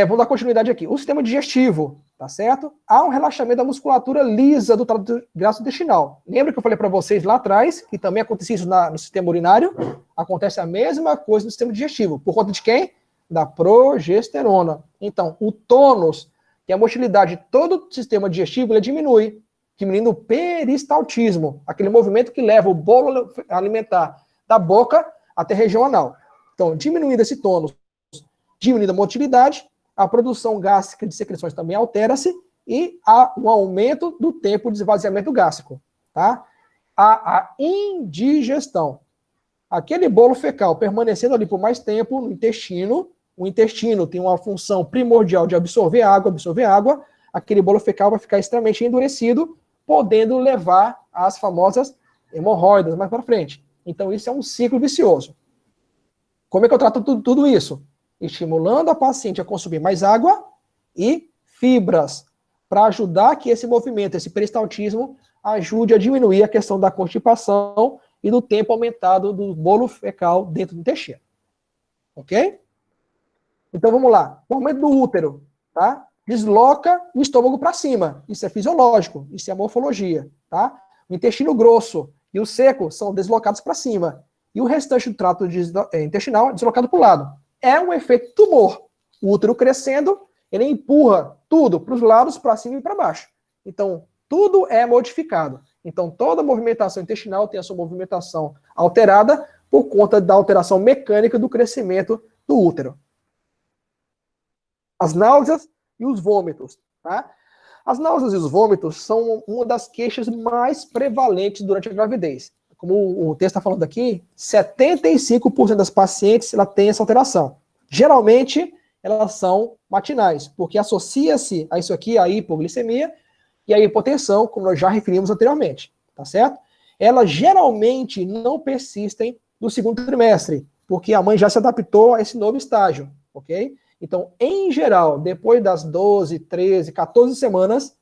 Vamos dar continuidade aqui. O sistema digestivo, tá certo? Há um relaxamento da musculatura lisa do trato gastrointestinal. Lembra que eu falei para vocês lá atrás, que também acontecia isso no sistema urinário? Acontece a mesma coisa no sistema digestivo. Por conta de quem? Da progesterona. Então, o tônus, que é a motilidade de todo o sistema digestivo, ele diminui, diminuindo o peristaltismo, aquele movimento que leva o bolo alimentar da boca até a região anal. Então, diminuindo esse tônus, diminuindo a motilidade, a produção gástrica de secreções também altera-se e há um aumento do tempo de esvaziamento gástrico, tá? A indigestão. Aquele bolo fecal permanecendo ali por mais tempo no intestino, o intestino tem uma função primordial de absorver água, aquele bolo fecal vai ficar extremamente endurecido, podendo levar às famosas hemorroidas mais para frente. Então, isso é um ciclo vicioso. Como é que eu trato tudo isso? Estimulando a paciente a consumir mais água e fibras, para ajudar que esse movimento, esse peristaltismo, ajude a diminuir a questão da constipação e do tempo aumentado do bolo fecal dentro do intestino. Ok? Então vamos lá. O aumento do útero, tá? Desloca o estômago para cima. Isso é fisiológico, isso é morfologia, tá? O intestino grosso e o seco são deslocados para cima. E o restante do trato intestinal é deslocado para o lado. É um efeito tumor. O útero crescendo, ele empurra tudo para os lados, para cima e para baixo. Então, tudo é modificado. Então, toda movimentação intestinal tem a sua movimentação alterada por conta da alteração mecânica do crescimento do útero. As náuseas e os vômitos, tá? As náuseas e os vômitos são uma das queixas mais prevalentes durante a gravidez. Como o texto está falando aqui, 75% das pacientes ela tem essa alteração. Geralmente, elas são matinais, porque associa-se a isso aqui a hipoglicemia e a hipotensão, como nós já referimos anteriormente, tá certo? Elas geralmente não persistem no segundo trimestre, porque a mãe já se adaptou a esse novo estágio, ok? Então, em geral, depois das 12, 13, 14 semanas,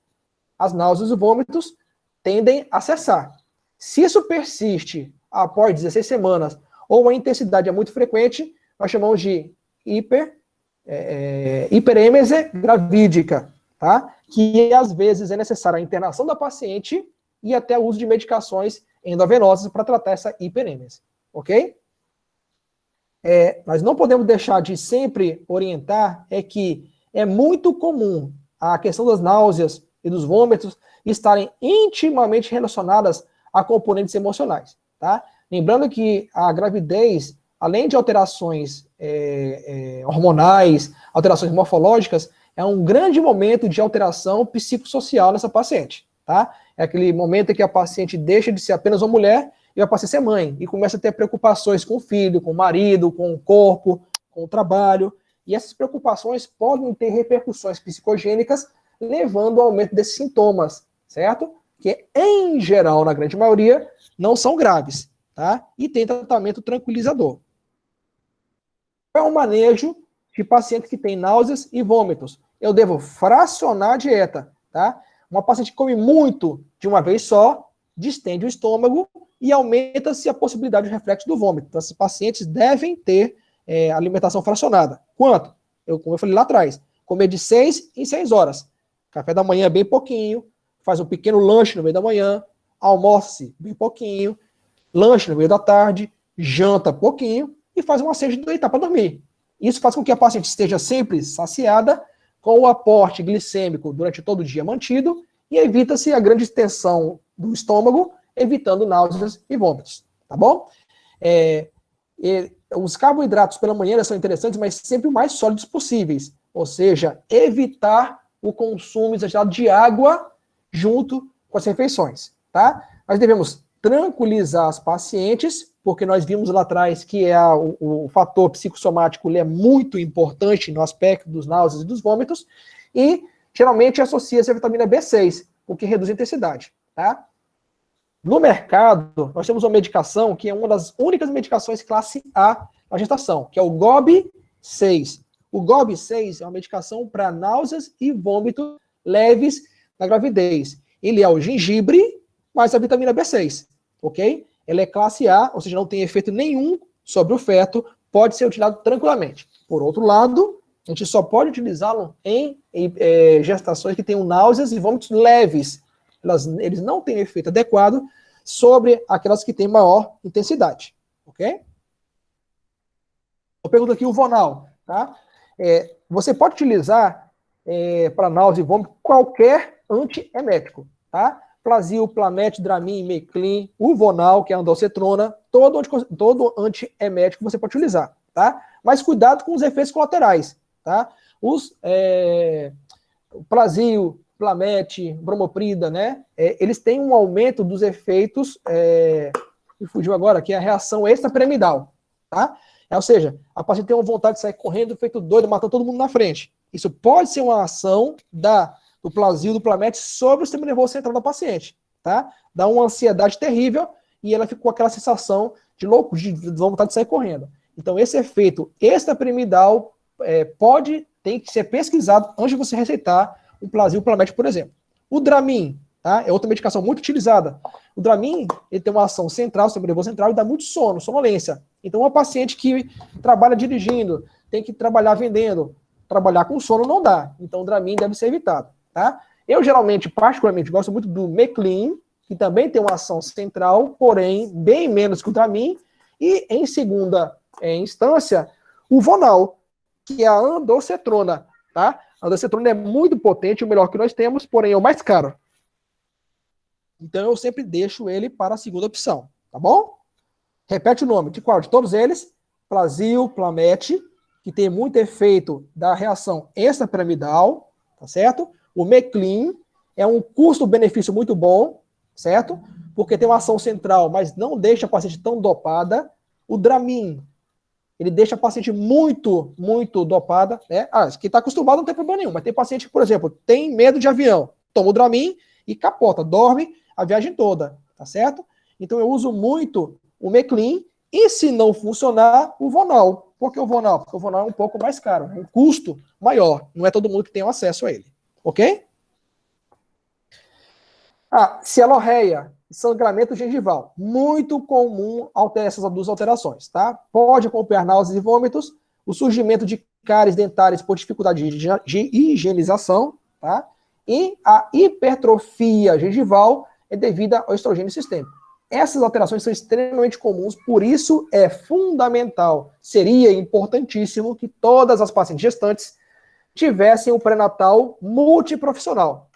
as náuseas e vômitos tendem a cessar. Se isso persiste após 16 semanas ou a intensidade é muito frequente, nós chamamos de hiperêmese gravídica, tá? Que às vezes é necessária a internação da paciente e até o uso de medicações endovenosas para tratar essa hiperêmese, ok? Nós não podemos deixar de sempre orientar que é muito comum a questão das náuseas e dos vômitos estarem intimamente relacionadas a componentes emocionais, tá? Lembrando que a gravidez, além de alterações hormonais, alterações morfológicas, é um grande momento de alteração psicossocial nessa paciente, tá? É aquele momento em que a paciente deixa de ser apenas uma mulher e vai passar a ser mãe, e começa a ter preocupações com o filho, com o marido, com o corpo, com o trabalho, e essas preocupações podem ter repercussões psicogênicas, levando ao aumento desses sintomas, certo? Que, em geral, na grande maioria, não são graves, tá? E tem tratamento tranquilizador. Qual é o manejo de paciente que tem náuseas e vômitos? Eu devo fracionar a dieta, tá? Uma paciente que come muito de uma vez só, distende o estômago e aumenta-se a possibilidade de reflexo do vômito. Então, esses pacientes devem ter alimentação fracionada. Quanto? Como eu falei lá atrás, comer de 6 em 6 horas. Café da manhã bem pouquinho, faz um pequeno lanche no meio da manhã, almoça-se bem pouquinho, lanche no meio da tarde, janta pouquinho e faz uma cesta de deitar para dormir. Isso faz com que a paciente esteja sempre saciada, com o aporte glicêmico durante todo o dia mantido, e evita-se a grande extensão do estômago, evitando náuseas e vômitos, tá bom? Os carboidratos pela manhã são interessantes, mas sempre o mais sólidos possíveis, ou seja, evitar o consumo exagerado de água junto com as refeições, tá? Nós devemos tranquilizar as pacientes, porque nós vimos lá atrás que o fator psicossomático é muito importante no aspecto dos náuseas e dos vômitos, e geralmente associa-se a vitamina B6, o que reduz a intensidade, tá? No mercado, nós temos uma medicação que é uma das únicas medicações classe A na gestação, que é o GOB6. O GOB6 é uma medicação para náuseas e vômitos leves na gravidez. Ele é o gengibre mais a vitamina B6, ok? Ela é classe A, ou seja, não tem efeito nenhum sobre o feto, pode ser utilizado tranquilamente. Por outro lado, a gente só pode utilizá-lo em gestações que tenham náuseas e vômitos leves. Eles não têm efeito adequado sobre aquelas que têm maior intensidade, ok? Eu pergunto aqui o Vonal, tá? Você pode utilizar para náusea e vômito qualquer antiemético, tá? Plasil, Plamet, Dramin, Meclin, o Vonal, que é a androcetrona, todo antiemético você pode utilizar, tá? Mas cuidado com os efeitos colaterais, tá? Os Plasil, Plamet, Bromoprida, né? Eles têm um aumento dos efeitos, me fugiu agora, que é a reação extrapiramidal, tá? Ou seja, a paciente tem uma vontade de sair correndo, feito doido, matando todo mundo na frente. Isso pode ser uma ação do Plasil, do Plamet, sobre o sistema nervoso central da paciente, tá? Dá uma ansiedade terrível e ela fica com aquela sensação de louco, de vontade de sair correndo. Então, esse efeito extrapiramidal tem que ser pesquisado antes de você receitar o Plasil, o Plamet, por exemplo. O Dramin, tá? É outra medicação muito utilizada. O Dramin, ele tem uma ação central, sistema nervoso central, e dá muito sono, sonolência. Então, uma paciente que trabalha dirigindo, tem que trabalhar vendendo, trabalhar com sono não dá. Então, o Dramin deve ser evitado, tá? Eu, geralmente, particularmente, gosto muito do Meclin, que também tem uma ação central, porém, bem menos que o Dramin. E, em segunda instância, o Vonal, que é a andocetrona, tá? A andocetrona é muito potente, o melhor que nós temos, porém é o mais caro. Então, eu sempre deixo ele para a segunda opção, tá bom? Repete o nome de qual? De todos eles. Plasil, Plamet, que tem muito efeito da reação extrapiramidal, tá certo? O Meclin é um custo-benefício muito bom, certo? Porque tem uma ação central, mas não deixa a paciente tão dopada. O Dramin ele deixa a paciente muito, muito dopada, né? Quem está acostumado não tem problema nenhum, mas tem paciente que, por exemplo, tem medo de avião, toma o Dramin e capota, dorme a viagem toda, tá certo? Então eu uso muito o Meclin e, se não funcionar, o Vonal. Por que o Vonal? Porque o Vonal é um pouco mais caro, é um custo maior, não é todo mundo que tem acesso a ele, ok? Cialorreia, sangramento gengival. Muito comum essas duas alterações, tá? Pode acompanhar náuseas e vômitos, o surgimento de cáries dentárias por dificuldade de higienização, tá? E a hipertrofia gengival é devida ao estrogênio sistêmico. Essas alterações são extremamente comuns, por isso é fundamental, seria importantíssimo que todas as pacientes gestantes tivessem um pré-natal multiprofissional.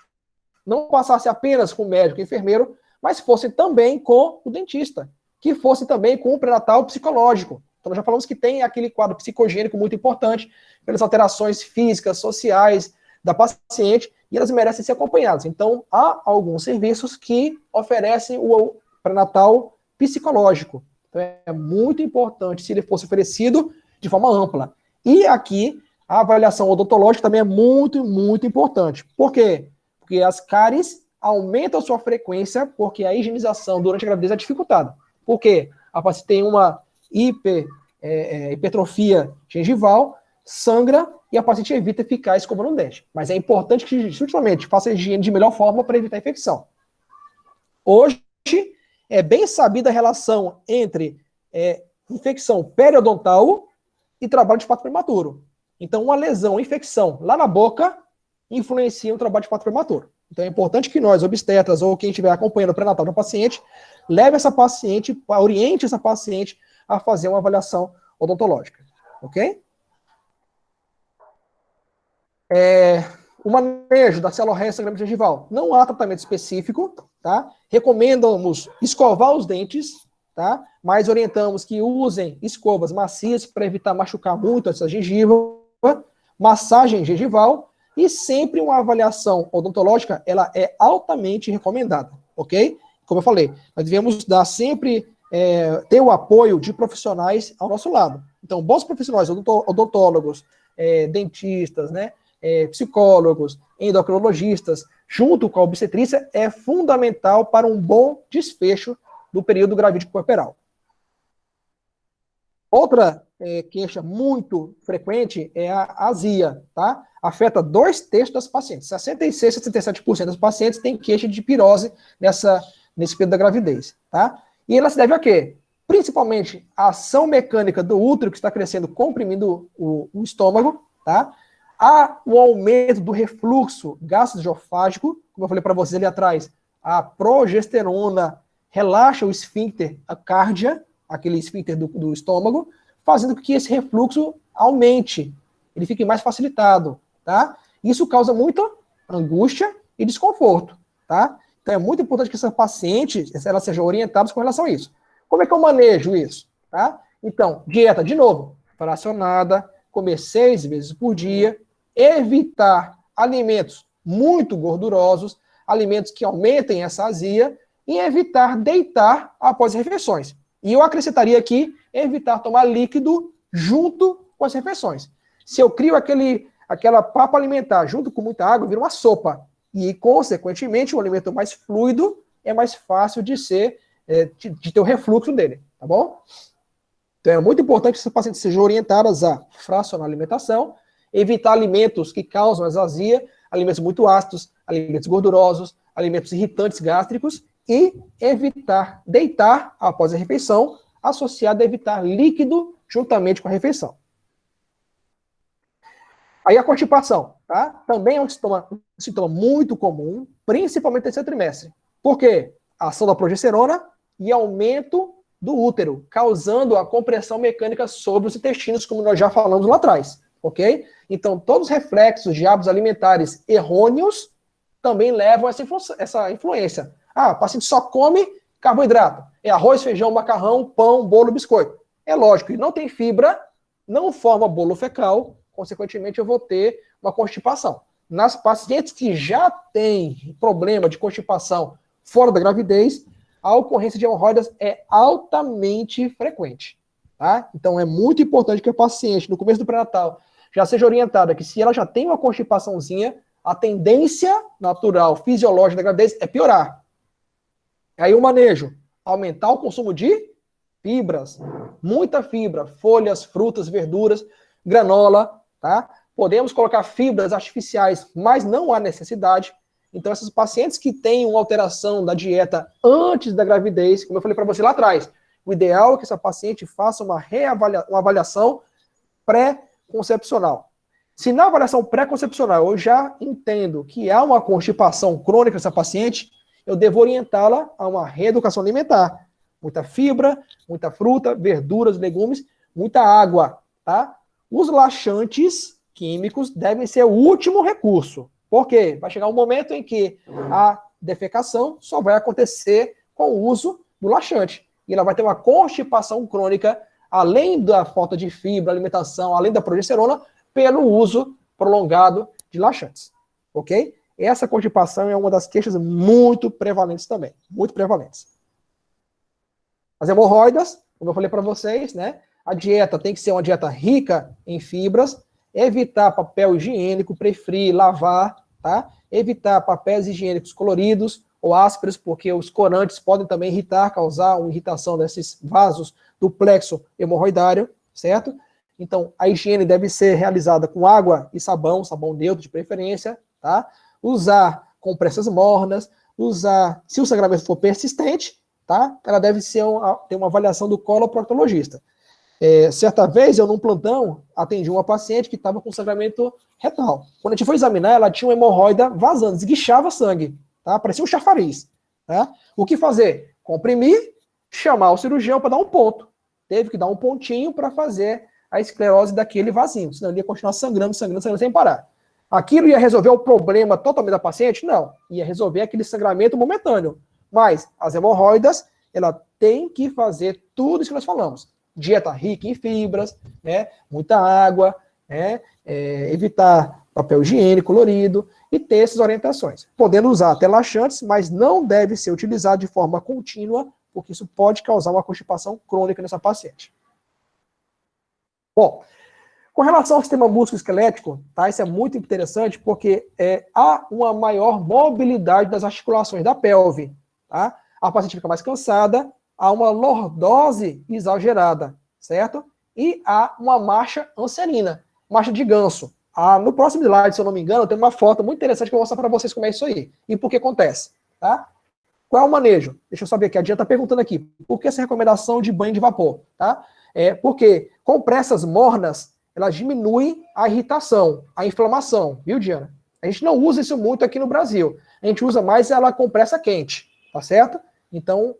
Não passasse apenas com o médico e enfermeiro, mas fosse também com o dentista, que fosse também com o pré-natal psicológico. Então, nós já falamos que tem aquele quadro psicogênico muito importante, pelas alterações físicas, sociais da paciente, e elas merecem ser acompanhadas. Então, há alguns serviços que oferecem o pré-natal psicológico. Então, é muito importante se ele fosse oferecido de forma ampla. E aqui, a avaliação odontológica também é muito, muito importante. Por quê? Porque as cáries aumentam a sua frequência, porque a higienização durante a gravidez é dificultada. Por quê? A paciente tem uma hipertrofia gengival, sangra, e a paciente evita ficar escovando o dente. Mas é importante que, justamente, faça a higiene de melhor forma para evitar a infecção. Hoje, é bem sabida a relação entre infecção periodontal e trabalho de parto prematuro. Então, uma lesão, infecção lá na boca, influencia o trabalho de parto prematuro. Então é importante que nós, obstetras, ou quem estiver acompanhando o pré-natal da paciente, leve essa paciente, oriente essa paciente a fazer uma avaliação odontológica. Ok? O manejo da cialorreia sangramento gengival. Não há tratamento específico, tá? Recomendamos escovar os dentes, tá? Mas orientamos que usem escovas macias para evitar machucar muito essa gengiva, massagem gengival, e sempre uma avaliação odontológica, ela é altamente recomendada, ok? Como eu falei, nós devemos dar sempre, ter o apoio de profissionais ao nosso lado. Então, bons profissionais, odontólogos, dentistas, né, psicólogos, endocrinologistas, junto com a obstetrícia, é fundamental para um bom desfecho do período gravídico puerperal. Outra queixa muito frequente é a azia, tá? Afeta 2/3 das pacientes. 66% a 67% das pacientes têm queixa de pirose nesse período da gravidez, tá? E ela se deve a quê? Principalmente a ação mecânica do útero, que está crescendo, comprimindo o estômago, tá? Há o aumento do refluxo gastroesofágico, como eu falei para vocês ali atrás, a progesterona relaxa o esfíncter, a cárdia, aquele esfíncter do estômago, fazendo com que esse refluxo aumente, ele fique mais facilitado, tá? Isso causa muita angústia e desconforto, tá? Então é muito importante que essa paciente, ela seja orientada com relação a isso. Como é que eu manejo isso, tá? Então, dieta, de novo, fracionada, comer 6 vezes por dia, evitar alimentos muito gordurosos, alimentos que aumentem essa azia, e evitar deitar após as refeições. E eu acrescentaria aqui, evitar tomar líquido junto com as refeições. Se eu crio aquela papa alimentar junto com muita água, vira uma sopa. E, consequentemente, o alimento mais fluido é mais fácil de ter o refluxo dele, tá bom? Então é muito importante que essas pacientes sejam orientadas a fracionar a alimentação, evitar alimentos que causam azia, alimentos muito ácidos, alimentos gordurosos, alimentos irritantes gástricos, e evitar deitar após a refeição, associado a evitar líquido juntamente com a refeição. Aí a constipação, tá? Também é um sintoma muito comum, principalmente no terceiro trimestre. Por quê? A ação da progesterona e aumento do útero, causando a compressão mecânica sobre os intestinos, como nós já falamos lá atrás, ok? Então, todos os reflexos de hábitos alimentares errôneos também levam essa influência. O paciente só come carboidrato. É arroz, feijão, macarrão, pão, bolo, biscoito. É lógico, e não tem fibra, não forma bolo fecal, consequentemente eu vou ter uma constipação. Nas pacientes que já têm problema de constipação fora da gravidez, a ocorrência de hemorroidas é altamente frequente. tá? Então, é muito importante que a paciente, no começo do pré-natal, já seja orientada que se ela já tem uma constipaçãozinha, a tendência natural, fisiológica da gravidez é piorar. Aí o manejo, aumentar o consumo de fibras, muita fibra, folhas, frutas, verduras, granola, tá? Podemos colocar fibras artificiais, mas não há necessidade. Então, essas pacientes que têm uma alteração da dieta antes da gravidez, como eu falei para você lá atrás, o ideal é que essa paciente faça uma avaliação pré-concepcional. Se na avaliação pré-concepcional eu já entendo que há uma constipação crônica nessa paciente, eu devo orientá-la a uma reeducação alimentar. Muita fibra, muita fruta, verduras, legumes, muita água, tá? Os laxantes químicos devem ser o último recurso. Por quê? Vai chegar um momento em que a defecação só vai acontecer com o uso do laxante. E ela vai ter uma constipação crônica, além da falta de fibra, alimentação, além da progesterona, pelo uso prolongado de laxantes. Ok? Essa constipação é uma das queixas muito prevalentes também. Muito prevalentes. As hemorroidas, como eu falei para vocês, né? A dieta tem que ser uma dieta rica em fibras, evitar papel higiênico, preferir lavar, tá? Evitar papéis higiênicos coloridos ou ásperos, porque os corantes podem também irritar, causar uma irritação desses vasos do plexo hemorroidário, certo? Então, a higiene deve ser realizada com água e sabão neutro de preferência, tá? Usar compressas mornas, se o sangramento for persistente, tá? Ela deve ter uma avaliação do coloproctologista. Certa vez, eu num plantão, atendi uma paciente que estava com sangramento retal. Quando a gente foi examinar, ela tinha uma hemorroida vazando, esguichava sangue, tá? Parecia um chafariz, tá? O que fazer? Comprimir, chamar o cirurgião para dar um ponto. Teve que dar um pontinho para fazer a esclerose daquele vasinho, senão ele ia continuar sangrando sem parar. Aquilo ia resolver o problema totalmente da paciente? Não. Ia resolver aquele sangramento momentâneo. Mas as hemorroidas, ela tem que fazer tudo isso que nós falamos. Dieta rica em fibras, né? Muita água, né? Evitar papel higiênico colorido e ter essas orientações. Podendo usar até laxantes, mas não deve ser utilizado de forma contínua, porque isso pode causar uma constipação crônica nessa paciente. Bom, com relação ao sistema músculo-esquelético, tá? Isso é muito interessante porque há uma maior mobilidade das articulações da pelve, tá? A paciente fica mais cansada, há uma lordose exagerada, certo? E há uma marcha anserina, marcha de ganso. No próximo slide, se eu não me engano, tem uma foto muito interessante que eu vou mostrar para vocês como é isso aí e por que acontece, tá? Qual é o manejo? Deixa eu saber aqui, a Diana está perguntando aqui, por que essa recomendação de banho de vapor, tá? Porque compressas mornas, elas diminuem a irritação, a inflamação, viu, Diana? A gente não usa isso muito aqui no Brasil. A gente usa mais ela compressa quente, tá certo? Então,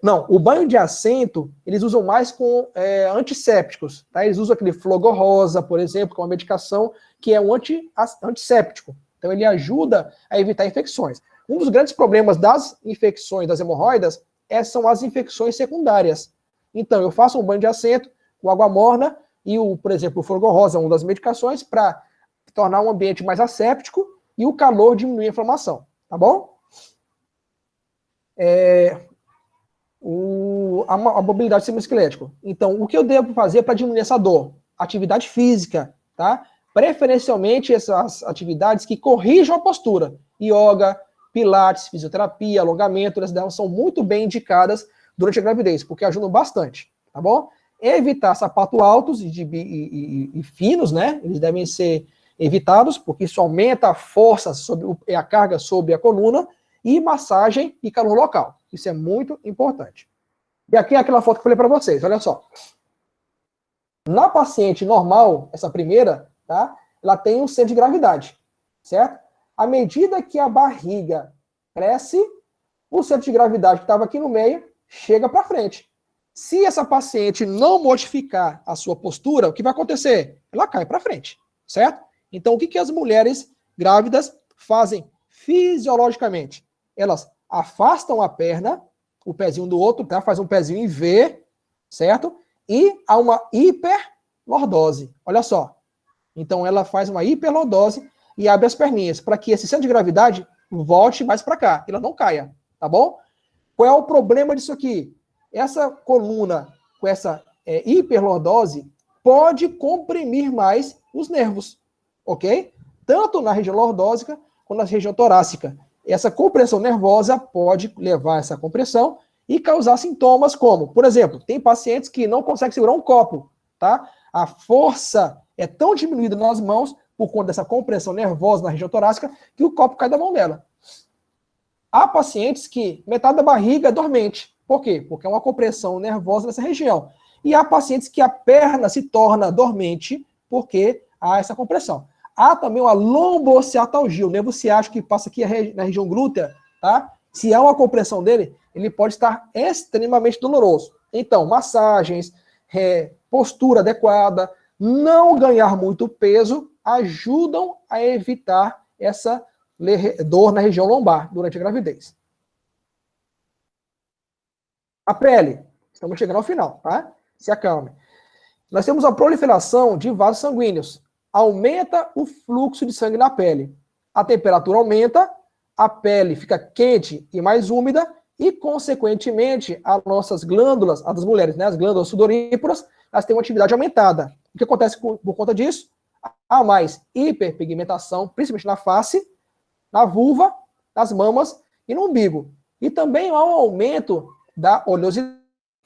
não, o banho de assento, eles usam mais com antissépticos, tá? Eles usam aquele Flogor Rosa, por exemplo, que é uma medicação que é um antisséptico. Então, ele ajuda a evitar infecções. Um dos grandes problemas das infecções das hemorroidas são as infecções secundárias. Então, eu faço um banho de assento com água morna e, por exemplo, o Flogor Rosa é uma das medicações para tornar o ambiente mais asséptico e o calor diminuir a inflamação, tá bom? A mobilidade do sistema esquelético. Então, o que eu devo fazer para diminuir essa dor? Atividade física, tá? Preferencialmente essas atividades que corrijam a postura. Yoga, pilates, fisioterapia, alongamento, elas são muito bem indicadas durante a gravidez, porque ajudam bastante, tá bom? Evitar sapatos altos e finos, né? Eles devem ser evitados, porque isso aumenta a força e a carga sobre a coluna, e massagem e calor local. Isso é muito importante. E aqui é aquela foto que eu falei para vocês, olha só. Na paciente normal, essa primeira, tá? Ela tem um centro de gravidade, certo? À medida que a barriga cresce, o centro de gravidade que estava aqui no meio chega para frente. Se essa paciente não modificar a sua postura, o que vai acontecer? Ela cai para frente, certo? Então, o que as mulheres grávidas fazem fisiologicamente? Elas afastam a perna, o pezinho do outro, tá? Faz um pezinho em V, certo? E há uma hiperlordose. Olha só. Então, ela faz uma hiperlordose e abre as perninhas para que esse centro de gravidade volte mais para cá, ela não caia, tá bom? Qual é o problema disso aqui? Essa coluna com essa hiperlordose pode comprimir mais os nervos, ok? Tanto na região lordósica quanto na região torácica. Essa compressão nervosa pode levar a essa compressão e causar sintomas como, por exemplo, tem pacientes que não conseguem segurar um copo, tá? A força é tão diminuída nas mãos por conta dessa compressão nervosa na região torácica que o copo cai da mão dela. Há pacientes que metade da barriga é dormente. Por quê? Porque é uma compressão nervosa nessa região. E há pacientes que a perna se torna dormente porque há essa compressão. Há também uma lombociatalgia, o nervo ciático que passa aqui na região glútea, tá? Se há uma compressão dele, ele pode estar extremamente doloroso. Então, massagens, postura adequada, não ganhar muito peso, ajudam a evitar essa dor na região lombar durante a gravidez. A pele. Estamos chegando ao final, tá? Se acalme. Nós temos a proliferação de vasos sanguíneos. Aumenta o fluxo de sangue na pele. A temperatura aumenta, a pele fica quente e mais úmida e, consequentemente, as nossas glândulas, as das mulheres, né, as glândulas sudoríparas, elas têm uma atividade aumentada. O que acontece por conta disso? Há mais hiperpigmentação, principalmente na face, na vulva, nas mamas e no umbigo. E também há um aumento da oleosidade,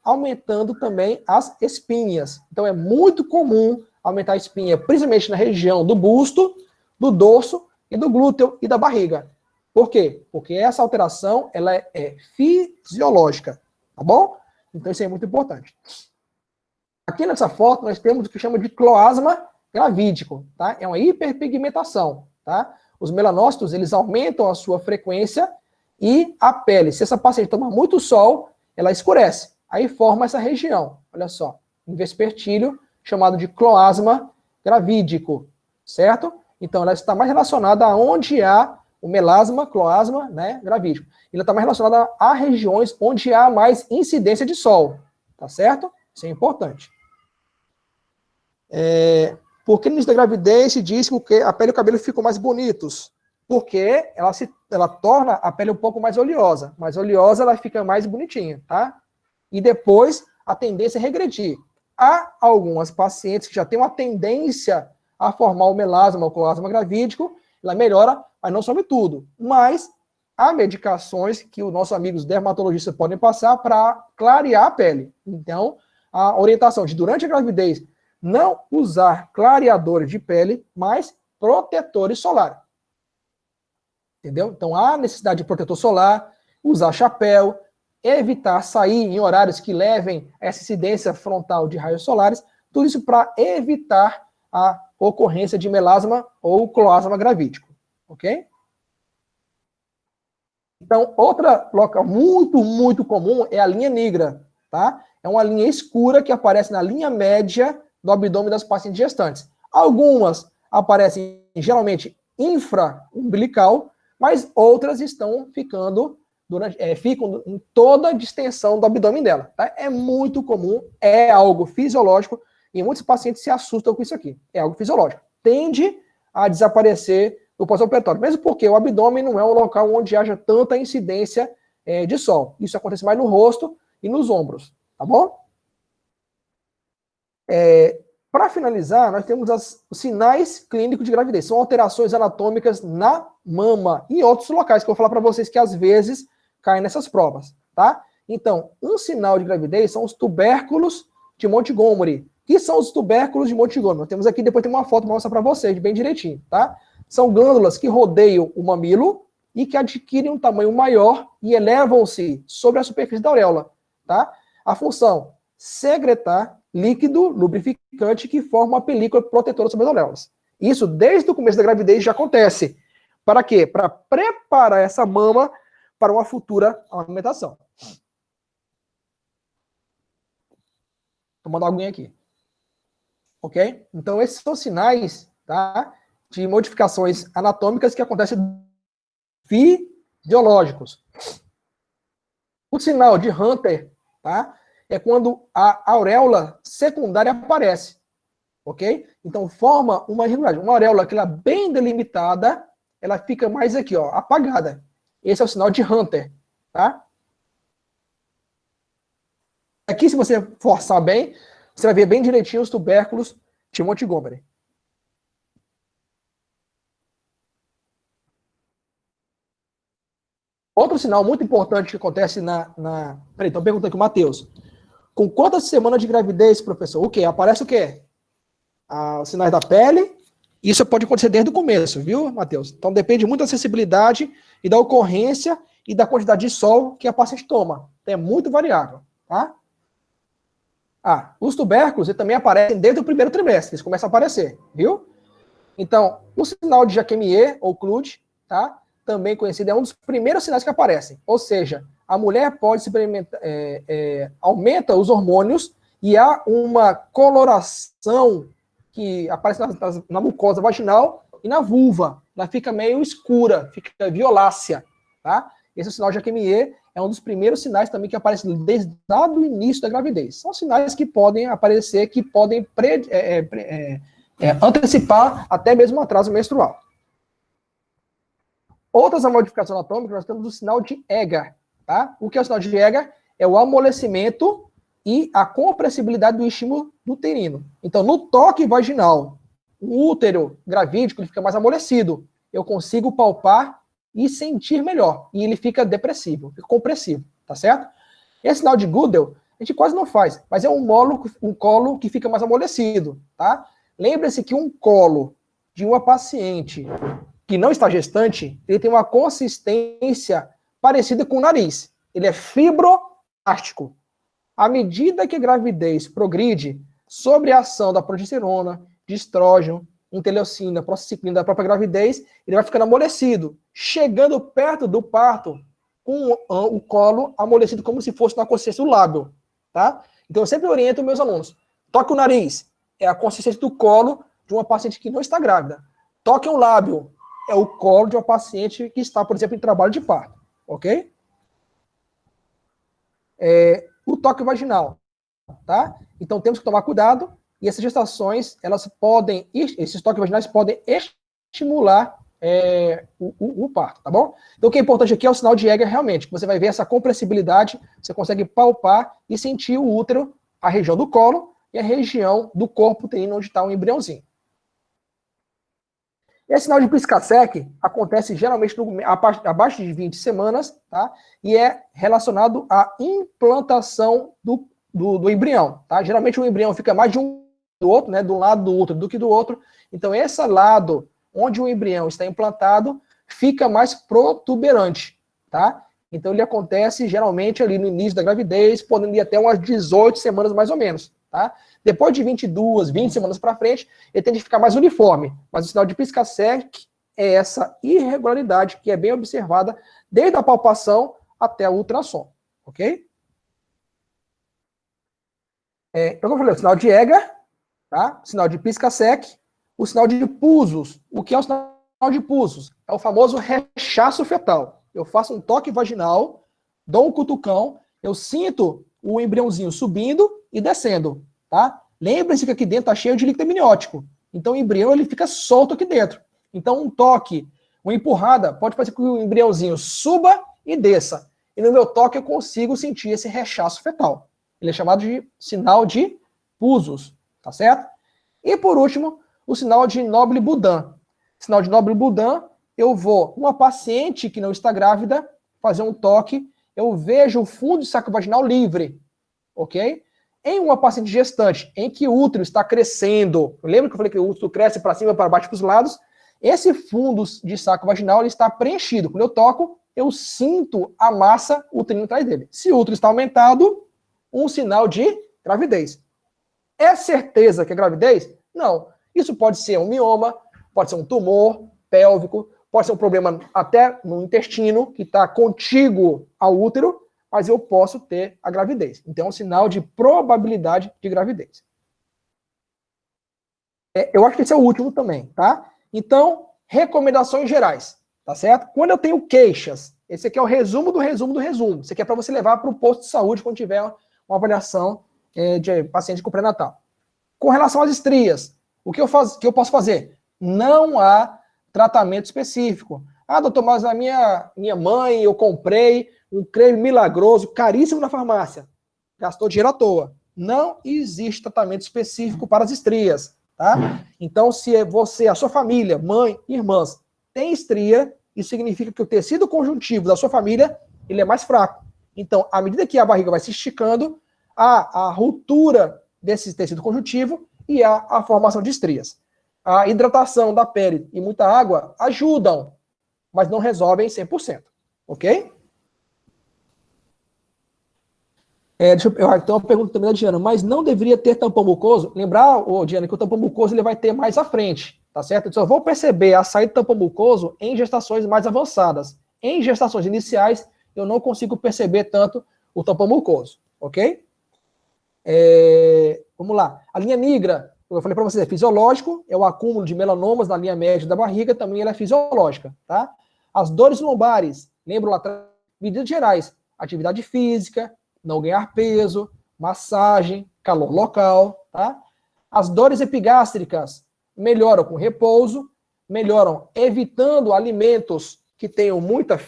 aumentando também as espinhas. Então é muito comum aumentar a espinha, principalmente na região do busto, do dorso e do glúteo e da barriga. Por quê? Porque essa alteração ela é fisiológica, tá bom? Então isso é muito importante. Aqui nessa foto nós temos o que chama de cloasma gravídico, tá? É uma hiperpigmentação, tá? Os melanócitos, eles aumentam a sua frequência e a pele, se essa paciente tomar muito sol, ela escurece. Aí forma essa região, olha só, em vespertílio, chamado de cloasma gravídico, certo? Então ela está mais relacionada a onde há o melasma, cloasma, né, gravídico. Ela está mais relacionada a regiões onde há mais incidência de sol, tá certo? Isso é importante. Por que no início da gravidez se diz que a pele e o cabelo ficam mais bonitos? Porque ela torna a pele um pouco mais oleosa. Mais oleosa, ela fica mais bonitinha, tá? E depois, a tendência é regredir. Há algumas pacientes que já têm uma tendência a formar o melasma, o cloasma gravídico, ela melhora, mas não some tudo. Mas há medicações que os nossos amigos dermatologistas podem passar para clarear a pele. Então, a orientação de, durante a gravidez, não usar clareadores de pele, mas protetores solares. Entendeu? Então, há necessidade de protetor solar, usar chapéu, evitar sair em horários que levem essa incidência frontal de raios solares, tudo isso para evitar a ocorrência de melasma ou cloasma gravídico, ok? Então, outra local muito, muito comum é a linha negra, tá? É uma linha escura que aparece na linha média do abdômen das pacientes gestantes. Algumas aparecem geralmente infra-umbilical, mas outras estão ficam em toda a distensão do abdômen dela. Tá? É muito comum, é algo fisiológico, e muitos pacientes se assustam com isso aqui. É algo fisiológico. Tende a desaparecer no pós-operatório, mesmo porque o abdômen não é um local onde haja tanta incidência de sol. Isso acontece mais no rosto e nos ombros, tá bom? Para finalizar, nós temos os sinais clínicos de gravidez. São alterações anatômicas na mama e em outros locais, que eu vou falar para vocês que às vezes caem nessas provas, tá? Então, um sinal de gravidez são os tubérculos de Montgomery. O que são os tubérculos de Montgomery? Nós temos aqui, depois tem uma foto para mostrar para vocês, bem direitinho, tá? São glândulas que rodeiam o mamilo e que adquirem um tamanho maior e elevam-se sobre a superfície da auréola, tá? A função, secretar líquido lubrificante que forma uma película protetora sobre as auréolas. Isso, desde o começo da gravidez, já acontece. Para quê? Para preparar essa mama para uma futura amamentação. Tomando aguinha aqui. Ok? Então, esses são sinais, tá, de modificações anatômicas que acontecem fisiológicos. O sinal de Hunter, tá, é quando a auréola secundária aparece, ok? Então, forma uma irregularidade. Uma auréola que ela é bem delimitada, ela fica mais aqui, ó, apagada. Esse é o sinal de Hunter, tá? aqui, se você forçar bem, você vai ver bem direitinho os tubérculos de Montgomery. Outro sinal muito importante que acontece Peraí, então perguntando aqui o Matheus. Com quantas semanas de gravidez, professor? O quê? Aparece o quê? Os sinais da pele. Isso pode acontecer desde o começo, viu, Matheus? Então depende muito da sensibilidade e da ocorrência e da quantidade de sol que a paciente toma. É muito variável, tá? Os tubérculos também aparecem desde o primeiro trimestre. Eles começam a aparecer, viu? Então, o sinal de Jacqueminot ou Clude, tá? Também conhecido, é um dos primeiros sinais que aparecem. Ou seja, a mulher pode experimentar, aumenta os hormônios e há uma coloração que aparece na mucosa vaginal e na vulva. Ela fica meio escura, fica violácea, tá? Esse é o sinal de Jacqueminot, é um dos primeiros sinais também que aparece desde o início da gravidez. São sinais que podem aparecer, que podem antecipar até mesmo um atraso menstrual. Outras modificações anatômicas, nós temos o sinal de Egger. Tá? O que é o sinal de Egger? É o amolecimento e a compressibilidade do estímulo uterino. Então, no toque vaginal, o útero gravídico ele fica mais amolecido. Eu consigo palpar e sentir melhor. E ele fica depressivo, fica compressivo. Tá certo? Esse sinal de Gödel, a gente quase não faz, mas é um colo que fica mais amolecido. Tá? Lembre-se que um colo de uma paciente que não está gestante, ele tem uma consistência parecida com o nariz. Ele é fibroelástico. À medida que a gravidez progride, sobre a ação da progesterona, de estrógeno, interleucina, prostacyclina da própria gravidez, ele vai ficando amolecido, chegando perto do parto, com o colo amolecido como se fosse na consistência do lábio. Tá? Então eu sempre oriento meus alunos. Toque o nariz, é a consistência do colo de uma paciente que não está grávida. Toque o lábio, é o colo de uma paciente que está, por exemplo, em trabalho de parto. Ok? O toque vaginal. Tá? Então temos que tomar cuidado e essas gestações, esses toques vaginais podem estimular o parto, tá bom? Então o que é importante aqui é o sinal de Egger realmente, que você vai ver essa compressibilidade, você consegue palpar e sentir o útero, a região do colo e a região do corpo uterino onde está o embriãozinho. Esse sinal de Pisca-Sec acontece geralmente abaixo de 20 semanas, tá? E é relacionado à implantação do embrião, tá? Geralmente o embrião fica mais de um do outro, né? De um lado do útero do que do outro. Então, esse lado onde o embrião está implantado fica mais protuberante, tá? Então, ele acontece geralmente ali no início da gravidez, podendo ir até umas 18 semanas mais ou menos, tá? Depois de 22, 20 semanas para frente, ele tende a ficar mais uniforme. Mas o sinal de Pisca-Sec é essa irregularidade que é bem observada desde a palpação até o ultrassom, ok? Então, como eu falei, o sinal de Egger, tá? O sinal de Pisca-Sec, o sinal de pulsos. O que é o sinal de pulsos? É o famoso rechaço fetal. Eu faço um toque vaginal, dou um cutucão, eu sinto o embriãozinho subindo e descendo. Tá? Lembre-se que aqui dentro está cheio de líquido amniótico. Então o embrião ele fica solto aqui dentro. Então um toque, uma empurrada, pode fazer com que o embriãozinho suba e desça. E no meu toque eu consigo sentir esse rechaço fetal. Ele é chamado de sinal de pulsos. Tá certo? E por último, o sinal de Noble-Boudin. Sinal de Noble-Boudin, eu vou, uma paciente que não está grávida, fazer um toque, eu vejo o fundo de saco vaginal livre. Ok? Em uma paciente gestante, em que o útero está crescendo, lembra que eu falei que o útero cresce para cima, para baixo, para os lados? Esse fundo de saco vaginal ele está preenchido. Quando eu toco, eu sinto a massa uterina atrás dele. Se o útero está aumentado, um sinal de gravidez. É certeza que é gravidez? Não. Isso pode ser um mioma, pode ser um tumor pélvico, pode ser um problema até no intestino, que está contíguo ao útero, mas eu posso ter a gravidez. Então, é um sinal de probabilidade de gravidez. Eu acho que esse é o último também, tá? Então, recomendações gerais, tá certo? Quando eu tenho queixas, esse aqui é o resumo do resumo do resumo. Isso aqui é para você levar para o posto de saúde quando tiver uma avaliação de paciente com pré-natal. Com relação às estrias, o que eu posso fazer? Não há tratamento específico. Ah, doutor, mas a minha mãe, eu comprei um creme milagroso, caríssimo na farmácia. gastou dinheiro à toa. Não existe tratamento específico para as estrias, tá? Então, se você, a sua família, mãe, irmãs, tem estria, isso significa que o tecido conjuntivo da sua família, ele é mais fraco. Então, à medida que a barriga vai se esticando, há a ruptura desse tecido conjuntivo e há a formação de estrias. A hidratação da pele e muita água ajudam, mas não resolvem 100%, ok? Tem uma pergunta também da Diana, mas não deveria ter tampão mucoso? Lembrar, Diana, que o tampão mucoso ele vai ter mais à frente, tá certo? Eu só vou perceber a saída do tampão mucoso em gestações mais avançadas. Em gestações iniciais, eu não consigo perceber tanto o tampão mucoso, ok? Vamos lá. A linha negra, como eu falei para vocês, é fisiológico, é o acúmulo de melanomas na linha média da barriga, também ela é fisiológica, tá? As dores lombares, lembro lá atrás, medidas gerais, atividade física, não ganhar peso, massagem, calor local, tá? As dores epigástricas melhoram com repouso, melhoram evitando alimentos que tenham muita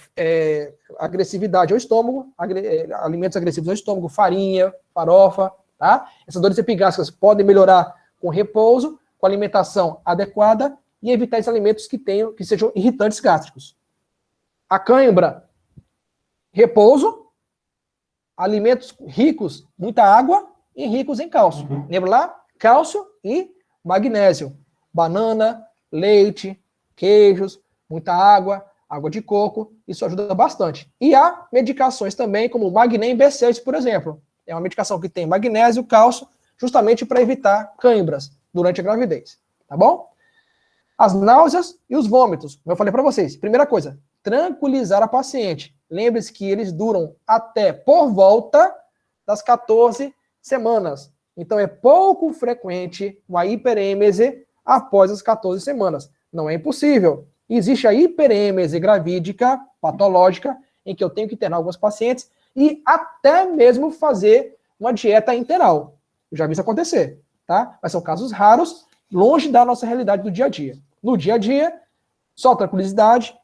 agressividade ao estômago, alimentos agressivos ao estômago, farinha, farofa, tá? Essas dores epigástricas podem melhorar com repouso, com alimentação adequada e evitar esses alimentos que sejam irritantes gástricos. A cãibra, repouso, alimentos ricos, muita água e ricos em cálcio. Lembra lá? Cálcio e magnésio. Banana, leite, queijos, muita água, água de coco, isso ajuda bastante. E há medicações também, como o Magnem B6, por exemplo. É uma medicação que tem magnésio, cálcio, justamente para evitar cãibras durante a gravidez. Tá bom? As náuseas e os vômitos. Como eu falei para vocês, primeira coisa, tranquilizar a paciente. Lembre-se que eles duram até por volta das 14 semanas. Então, é pouco frequente uma hiperêmese após as 14 semanas. Não é impossível. Existe a hiperêmese gravídica patológica, em que eu tenho que internar alguns pacientes e até mesmo fazer uma dieta interal. Eu já vi isso acontecer, tá? Mas são casos raros, longe da nossa realidade do dia a dia. No dia a dia, só tranquilidade,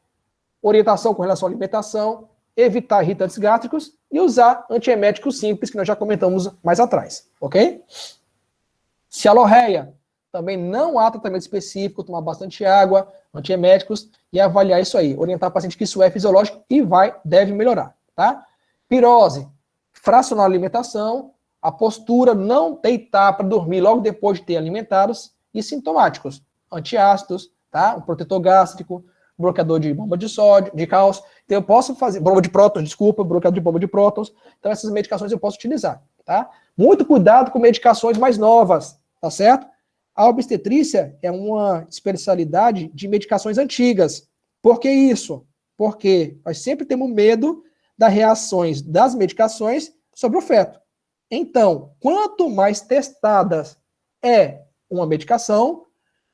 orientação com relação à alimentação, evitar irritantes gástricos e usar antieméticos simples, que nós já comentamos mais atrás, ok? Cialorreia, também não há tratamento específico, tomar bastante água, antieméticos e avaliar isso aí. Orientar o paciente que isso é fisiológico e deve melhorar, tá? Pirose, fracionar a alimentação, a postura, não deitar para dormir logo depois de ter alimentados e sintomáticos, antiácidos, tá? Um protetor gástrico, bloqueador de bomba de sódio, de cálcio. Então eu posso fazer, bomba de prótons, desculpa, bloqueador de bomba de prótons. Então essas medicações eu posso utilizar, tá? Muito cuidado com medicações mais novas, tá certo? A obstetrícia é uma especialidade de medicações antigas. Por que isso? Porque nós sempre temos medo das reações das medicações sobre o feto. Então, quanto mais testadas é uma medicação,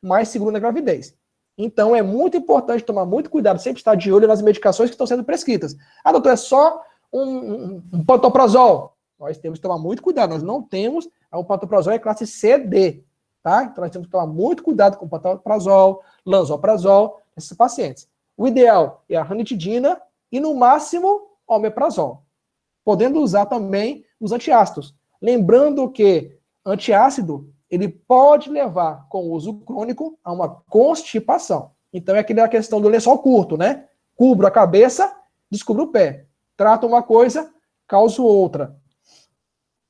mais segura na gravidez. Então, é muito importante tomar muito cuidado, sempre estar de olho nas medicações que estão sendo prescritas. Ah, doutor, é só um pantoprazol. Nós temos que tomar muito cuidado. Nós não temos, o pantoprazol é classe CD, tá? Então, nós temos que tomar muito cuidado com o pantoprazol, lanzoprazol, esses pacientes. O ideal é a ranitidina e, no máximo, omeprazol. Podendo usar também os antiácidos. Lembrando que antiácido ele pode levar, com o uso crônico, a uma constipação. Então, é aquela questão do lençol curto, né? Cubro a cabeça, descubro o pé. Trato uma coisa, causo outra.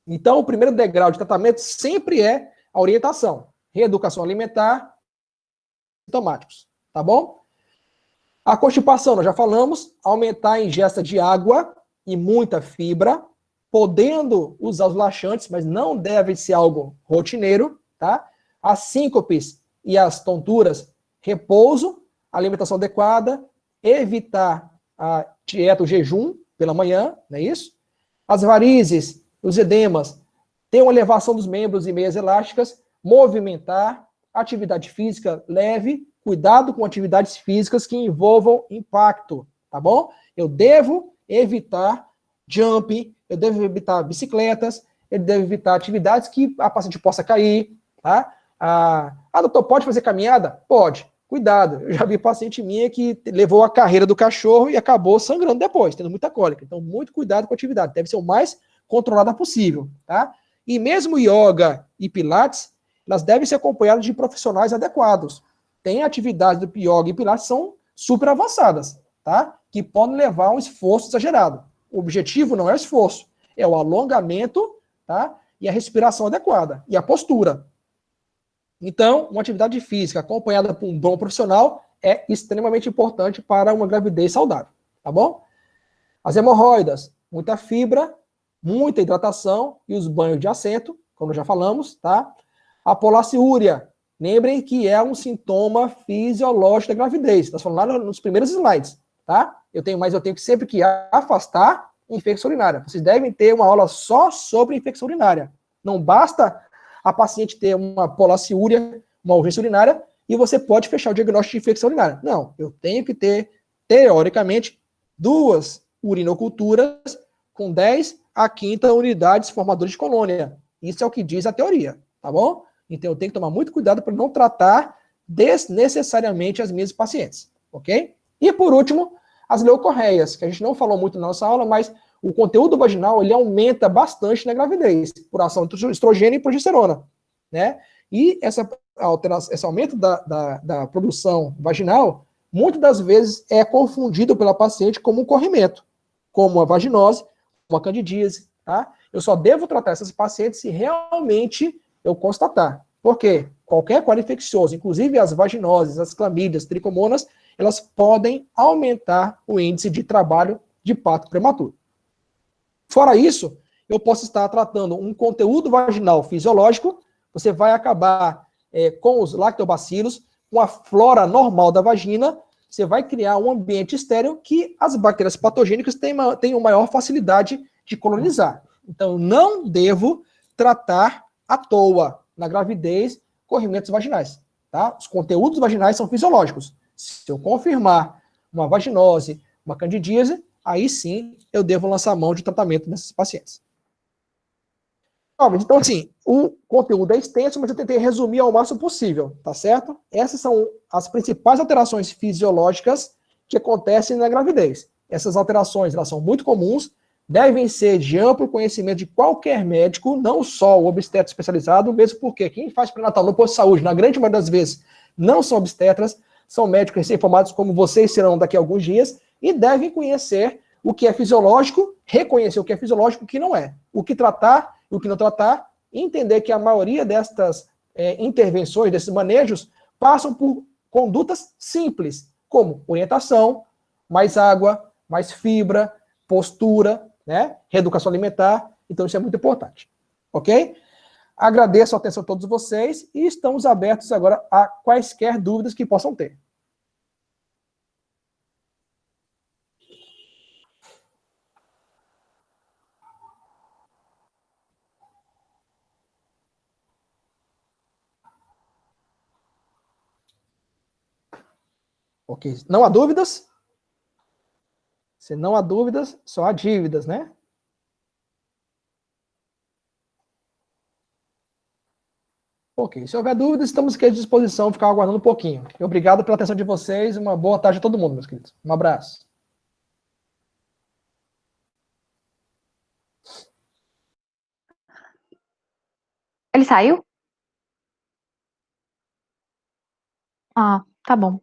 Então, o primeiro degrau de tratamento sempre é a orientação. Reeducação alimentar, sintomáticos. Tá bom? A constipação, nós já falamos, aumentar a ingesta de água e muita fibra, podendo usar os laxantes, mas não deve ser algo rotineiro, tá? As síncopes e as tonturas, repouso, alimentação adequada, evitar a dieta, o jejum pela manhã, não é isso? As varizes, os edemas, ter uma elevação dos membros e meias elásticas, movimentar, atividade física leve, cuidado com atividades físicas que envolvam impacto, tá bom? Eu devo evitar jumping, eu devo evitar bicicletas, eu devo evitar atividades que a paciente possa cair, tá? Doutor, pode fazer caminhada? Pode. Cuidado, eu já vi paciente minha que levou a carreira do cachorro e acabou sangrando depois, tendo muita cólica. Então, muito cuidado com a atividade, deve ser o mais controlada possível, tá? E mesmo yoga e pilates, elas devem ser acompanhadas de profissionais adequados. Tem atividades do yoga e pilates que são super avançadas, tá? Que podem levar a um esforço exagerado. O objetivo não é o esforço, é o alongamento, tá? E a respiração adequada, e a postura. Então, uma atividade física acompanhada por um bom profissional é extremamente importante para uma gravidez saudável, tá bom? As hemorroidas, muita fibra, muita hidratação e os banhos de assento, como já falamos, tá? A polaciúria, lembrem que é um sintoma fisiológico da gravidez. Nós falamos lá nos primeiros slides, tá? Eu tenho que sempre que afastar infecção urinária. Vocês devem ter uma aula só sobre infecção urinária. Não basta a paciente ter uma polaciúria, uma urgência urinária, e você pode fechar o diagnóstico de infecção urinária. Não, eu tenho que ter, teoricamente, 2 urinoculturas com 10 a 15 unidades formadoras de colônia. Isso é o que diz a teoria, tá bom? Então eu tenho que tomar muito cuidado para não tratar desnecessariamente as minhas pacientes, ok? E por último, as leucorreias, que a gente não falou muito na nossa aula, mas o conteúdo vaginal ele aumenta bastante na gravidez, por ação de estrogênio e progesterona, né? E esse aumento da produção vaginal, muitas das vezes é confundido pela paciente como um corrimento, como uma vaginose, uma candidíase, tá? Eu só devo tratar essas pacientes se realmente eu constatar. Por quê? Qualquer quadro infeccioso, inclusive as vaginoses, as clamídias, tricomonas, elas podem aumentar o índice de trabalho de parto prematuro. Fora isso, eu posso estar tratando um conteúdo vaginal fisiológico, você vai acabar com os lactobacilos, com a flora normal da vagina, você vai criar um ambiente estéril que as bactérias patogênicas têm uma maior facilidade de colonizar. Então, não devo tratar à toa, na gravidez, corrimentos vaginais. Tá? Os conteúdos vaginais são fisiológicos. Se eu confirmar uma vaginose, uma candidíase, aí sim eu devo lançar mão de tratamento nesses pacientes. Então, assim, o conteúdo é extenso, mas eu tentei resumir ao máximo possível, tá certo? Essas são as principais alterações fisiológicas que acontecem na gravidez. Essas alterações, elas são muito comuns, devem ser de amplo conhecimento de qualquer médico, não só o obstetra especializado, mesmo porque quem faz pré-natal no posto de saúde, na grande maioria das vezes, não são obstetras, são médicos recém-formados, como vocês serão daqui a alguns dias, e devem conhecer o que é fisiológico, reconhecer o que é fisiológico e o que não é. O que tratar e o que não tratar, entender que a maioria destas intervenções, desses manejos, passam por condutas simples, como orientação, mais água, mais fibra, postura, né? Reeducação alimentar. Então, isso é muito importante. Ok? Agradeço a atenção de todos vocês e estamos abertos agora a quaisquer dúvidas que possam ter. Ok. Não há dúvidas? Se não há dúvidas, só há dívidas, né? Ok. Se houver dúvidas, estamos aqui à disposição, ficar aguardando um pouquinho. Obrigado pela atenção de vocês. Uma boa tarde a todo mundo, meus queridos. Um abraço. Ele saiu? Ah, tá bom.